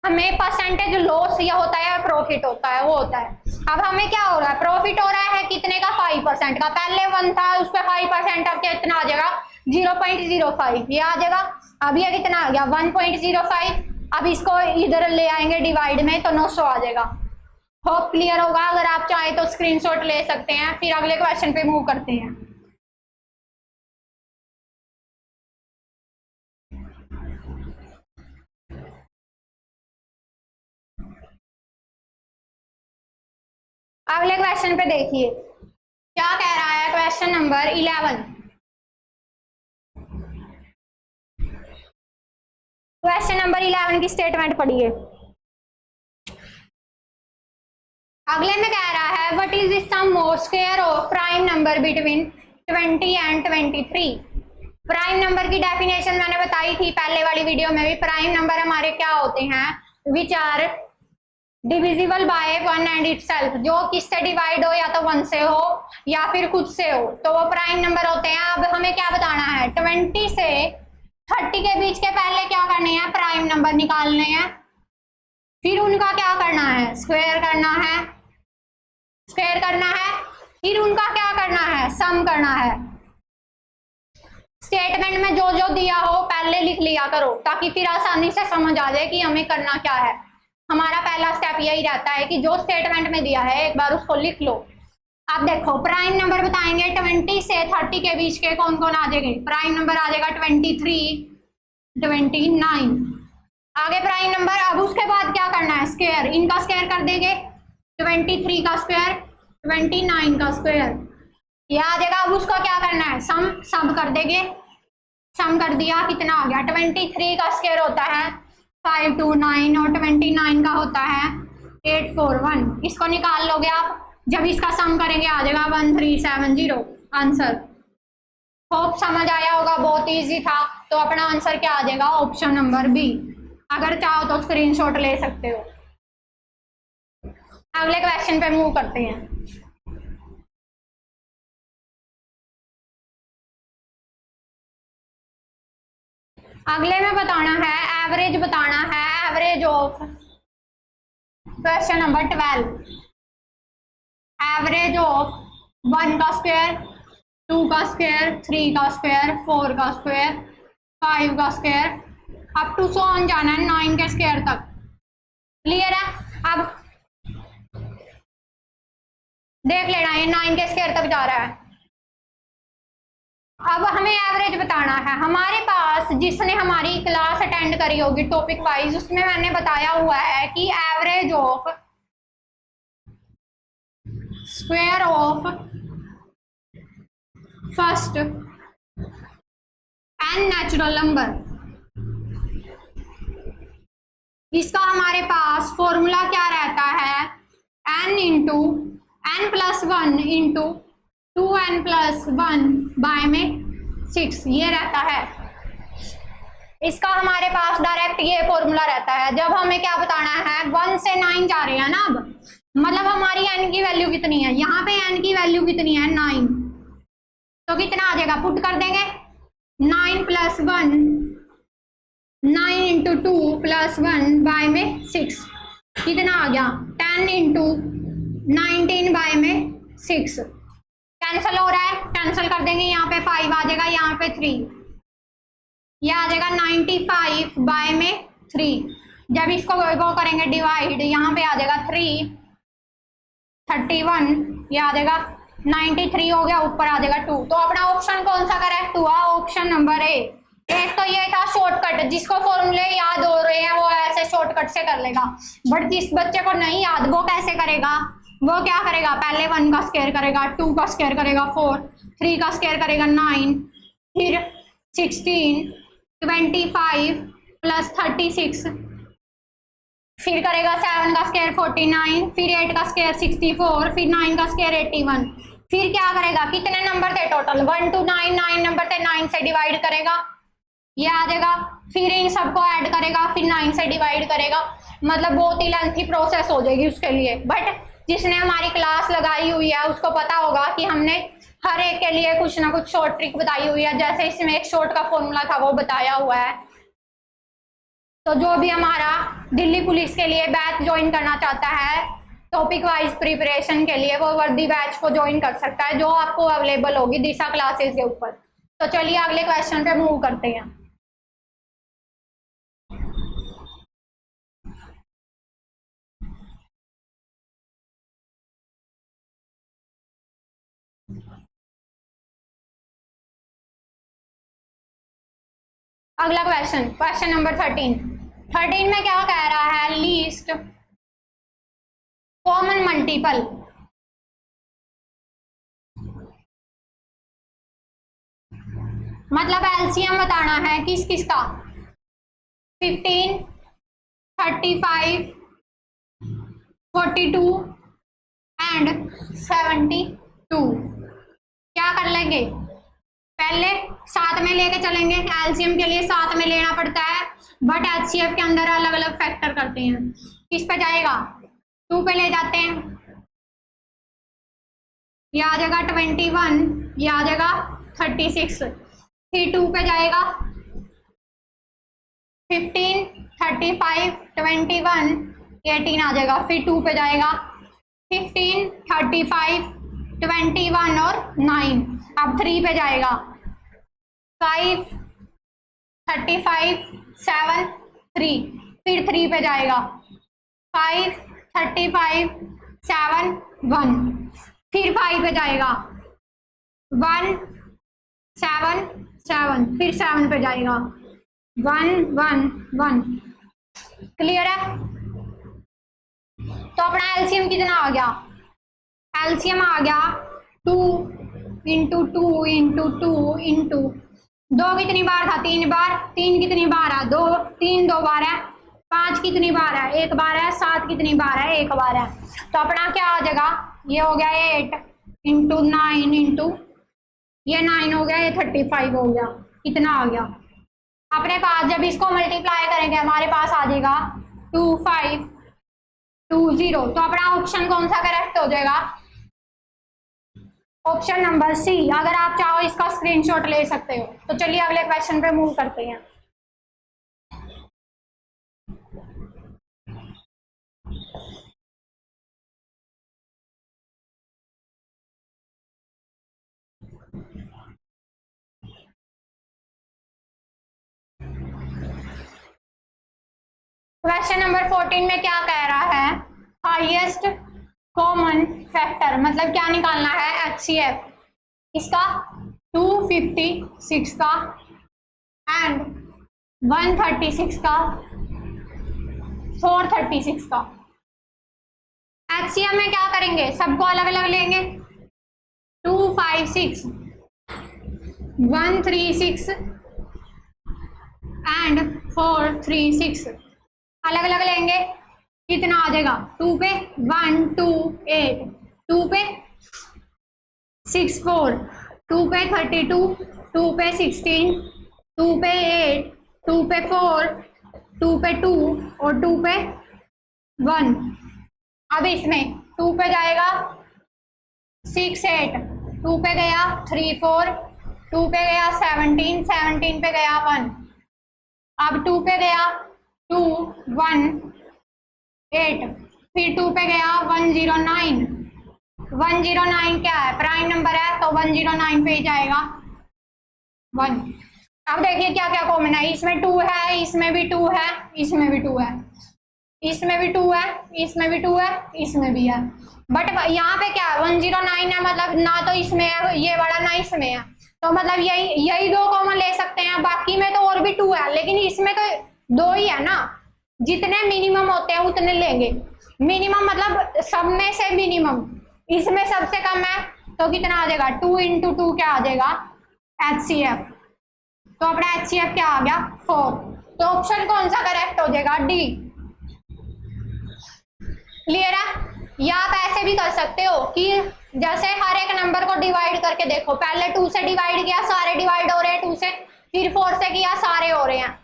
हमें परसेंटेज लॉस या होता है और प्रॉफिट होता है वो होता है। अब हमें क्या हो रहा है, प्रॉफिट हो रहा है कितने का 5% का, पहले 1 था उस पर 5%, अब कितना आ जाएगा 0.05, ये आ जाएगा। अब ये कितना आ गया 1.05। अब इसको इधर ले आएंगे डिवाइड में तो 900 आ जाएगा। होप क्लियर होगा। अगर आप चाहें तो स्क्रीनशॉट ले सकते हैं। फिर अगले क्वेश्चन पे मूव करते हैं। अगले क्वेश्चन पे देखिए क्या कह रहा है, क्वेश्चन नंबर 11। क्वेश्चन नंबर 11 की स्टेटमेंट पढ़िए। अगले में कह रहा है व्हाट इज द सम और square of prime number between 20 and 23। Prime number की डेफिनेशन मैंने बताई थी पहले वाली वीडियो में भी। प्राइम नंबर हमारे क्या होते हैं, which are divisible by 1 and itself, जो किससे डिवाइड हो, या तो 1 से हो या फिर खुद से हो, तो वो प्राइम नंबर होते हैं। अब हमें क्या बताना है, 20 से 30 के बीच के पहले क्या करने हैं, प्राइम नंबर निकालने हैं। फिर उनका क्या करना है, स्क्वायर करना है, स्क्वायर करना है। फिर उनका क्या करना है, सम करना है। स्टेटमेंट में जो जो दिया हो पहले लिख लिया करो, ताकि फिर आसानी से समझ आ जाए कि हमें करना क्या है। हमारा पहला स्टेप यही रहता है कि जो स्टेटमेंट में दिया है एक बार उसको लिख लो। अब देखो प्राइम नंबर बताएंगे 20 से 30 के बीच के कौन कौन आ जाएंगे। प्राइम नंबर आ जाएगा 23, 29, आगे प्राइम नंबर। अब उसके बाद क्या करना है, स्क्वायर, इनका स्क्वायर कर देंगे। 23 का स्क्वायर, 29 का स्क्वायर, ये आ जाएगा। अब उसका क्या करना है, सम कर देंगे। सम कर दिया, कितना आ गया, 23 का स्क्वायर होता है 529 और 29 का होता है 841। इसको निकाल लोगे आप, जब इसका सम करेंगे आ जाएगा 1370 आंसर। होप समझ आया होगा, बहुत इजी था। तो अपना आंसर क्या आ जाएगा, ऑप्शन नंबर बी। अगर चाहो तो स्क्रीनशॉट ले सकते हो। अगले क्वेश्चन पे मूव करते हैं। अगले में बताना है, एवरेज बताना है, average of question number 12। Average of 1 का स्क्वायर, 2 का स्क्वायर, 3 का स्क्वायर, 4 का स्क्वायर, 5 का square, up to so on जाना है 9 के स्क्वायर तक। क्लियर है। अब देख लेना ये 9 के स्क्वायर तक जा रहा है। अब हमें एवरेज बताना है। हमारे पास जिसने हमारी क्लास अटेंड करी होगी टॉपिक वाइज, उसमें मैंने बताया हुआ है कि average of square of first n natural number, इसका हमारे पास फॉर्मूला क्या रहता है, n into n plus 1 into 2n plus 1 by में 6, ये रहता है। इसका हमारे पास डायरेक्ट ये फॉर्मूला रहता है। जब हमें क्या बताना है, 1 से 9 जा रहे हैं ना, अब मतलब हमारी n की वैल्यू कितनी है, यहाँ पे n की वैल्यू कितनी है 9, तो कितना आ जाएगा, पुट कर देंगे 9 प्लस 1, 9 इंटू 2 प्लस 1 बाय में 6, कितना आ गया 10 इंटू 19 बाय में 6। कैंसिल हो रहा है, कैंसिल कर देंगे, यहाँ पे 5 आ जाएगा, यहाँ पे 3, ये आ जाएगा 95 बाय में 3। जब इसको वो करेंगे डिवाइड, यहाँ पे आ जाएगा 3, 31, ये आ जाएगा 93 हो गया, ऊपर आ जाएगा 2। तो अपना ऑप्शन कौन सा करेक्ट हुआ? ऑप्शन नंबर ए। एक तो ये था शॉर्टकट, जिसको फॉर्मूले याद हो रहे हैं वो ऐसे शॉर्टकट से कर लेगा, बट जिस बच्चे को नहीं याद वो कैसे करेगा? वो क्या करेगा? पहले 1 का स्क्वायर करेगा, 2 का स्क्वायर करेगा 4, 3 का स्क्वायर करेगा 9, फिर 16, 25 प्लस 36, फिर करेगा 7 का स्क्वायर 49, फिर 8 का स्क्वायर 64, फिर 9 का स्क्वायर 81। फिर क्या करेगा? कितने नंबर थे टोटल? 1 to 9, 9 नंबर थे, 9 से डिवाइड करेगा, ये आ जाएगा। फिर इन सबको ऐड करेगा, फिर 9 से डिवाइड करेगा। मतलब बहुत ही लेंथी प्रोसेस हो जाएगी उसके लिए, बट जिसने हमारी क्लास लगाई हुई है उसको पता होगा कि हमने हर एक के लिए कुछ ना कुछ शॉर्ट ट्रिक बताई हुई है। जैसे इसमें एक शॉर्ट का फॉर्मूला था वो बताया हुआ है। तो जो भी हमारा दिल्ली पुलिस के लिए बैच ज्वाइन करना चाहता है टॉपिक वाइज प्रिपरेशन के लिए, वो वर्दी बैच को ज्वाइन कर सकता है, जो आपको अवेलेबल होगी दिशा क्लासेस के ऊपर। तो चलिए अगले क्वेश्चन पे मूव करते हैं। अगला क्वेश्चन, क्वेश्चन नंबर 13 में क्या कह रहा है? Least common multiple. मतलब एलसीएम बताना है किस किस का? 15, 35, 42 एंड 72। क्या कर लेंगे? पहले साथ में लेके चलेंगे। एलसीएम के लिए साथ में लेना पड़ता है, बट एचसीएफ के अंदर अलग अलग फैक्टर करते हैं। किस पे जाएगा? 2 पे ले जाते हैं, ये आ जाएगा 21, ये आ जाएगा 36। फिर 2 पे जाएगा 15, 35, 21, 18 आ जाएगा। फिर 2 पे जाएगा 15, 35, 21 और 9। अब 3 पे जाएगा 5, 35, 7, 3। फिर 3 पे जाएगा 5, 35, 7, 1। फिर 5 पे जाएगा 1, 7, 7। फिर 7 पे जाएगा 1, 1, 1। क्लियर है? तो अपना एलसीएम कितना आ गया? एलसीएम आ गया 2 इंटू 2 इंटू 2 इंटू 2 कितनी बार था? 3 बार। 3 कितनी बार है? 2। 3 2 बार है। 5 कितनी बार है? 1 बार है। 7 कितनी बार है? 1 बार है। तो अपना क्या आ जाएगा? ये हो गया 8 इंटू 9 इंटू ये 9 हो गया, ये 35 हो गया। कितना आ गया अपने पास? जब इसको मल्टीप्लाई करेंगे हमारे पास आ जाएगा 2520। तो अपना ऑप्शन कौन सा करेक्ट हो जाएगा? Option number C. अगर आप चाहो इसका स्क्रीनशॉट ले सकते हो। तो चलिए अगले क्वेश्चन पे मूव करते हैं। क्वेश्चन नंबर 14 में क्या कह रहा है? हाईएस्ट कॉमन फैक्टर, मतलब क्या निकालना है? एचसीएफ इसका 256 का एंड 136 का, 436 का। एचसीएफ में क्या करेंगे? सबको अलग अलग लेंगे। 256, 136 एंड 436 अलग अलग लेंगे। कितना आ जाएगा? 2 पे 1 2 8, 2 पे 6 4, 2 पे 32, 2 पे 16, 2 पे 8, 2 पे 4, 2 पे 2 और 2 पे 1। अब इसमें 2 पे जाएगा 6 8, 2 पे गया 3 4, 2 पे गया 17, 17 पे गया 1। अब 2 पे गया 2 1 8, फिर 2 पे गया 109। 109 क्या है? प्राइम नंबर है, तो 109 पे ही जाएगा 1। अब देखिए क्या क्या कॉमन है, इसमें 2 है, इसमें भी 2 है, इसमें भी 2 है, इसमें भी 2 है, इसमें भी 2 है, इसमें भी है। बट यहाँ पे क्या है 109 है, मतलब ना तो इसमें है ये वाला ना इसमें है, तो मतलब यही दो कॉमन ले सकते हैं। बाकी में तो और भी 2 है, लेकिन इसमें तो 2 ही है ना, जितने मिनिमम होते हैं उतने लेंगे। मिनिमम मतलब सब में से मिनिमम, इसमें सबसे कम है तो कितना आ जाएगा 2 × 2 क्या आ जाएगा HCF। तो अपना HCF क्या आ गया 4। तो ऑप्शन कौन सा करेक्ट हो जाएगा डी। क्लियर है। या आप ऐसे भी कर सकते हो कि जैसे हर एक नंबर को डिवाइड करके देखो, पहले 2 से डिवाइड किया सारे डिवाइड हो रहे हैं 2 से, फिर 4 से किया सारे हो रहे हैं,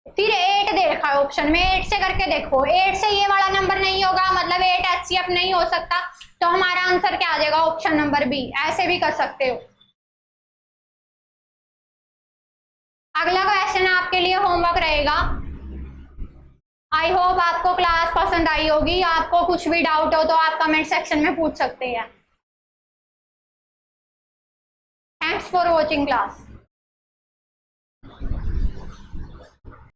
फिर 8 दे रखा है ऑप्शन में, 8 से करके देखो, 8 से ये वाला नंबर नहीं होगा, मतलब 8 HCF नहीं हो सकता, तो हमारा आंसर क्या आ जाएगा ऑप्शन नंबर बी। ऐसे भी कर सकते हो। अगला क्वेश्चन आपके लिए होमवर्क रहेगा। आई होप आपको क्लास पसंद आई होगी। आपको कुछ भी डाउट हो तो आप कमेंट सेक्शन में पूछ सकते हैं। Thanks for watching class.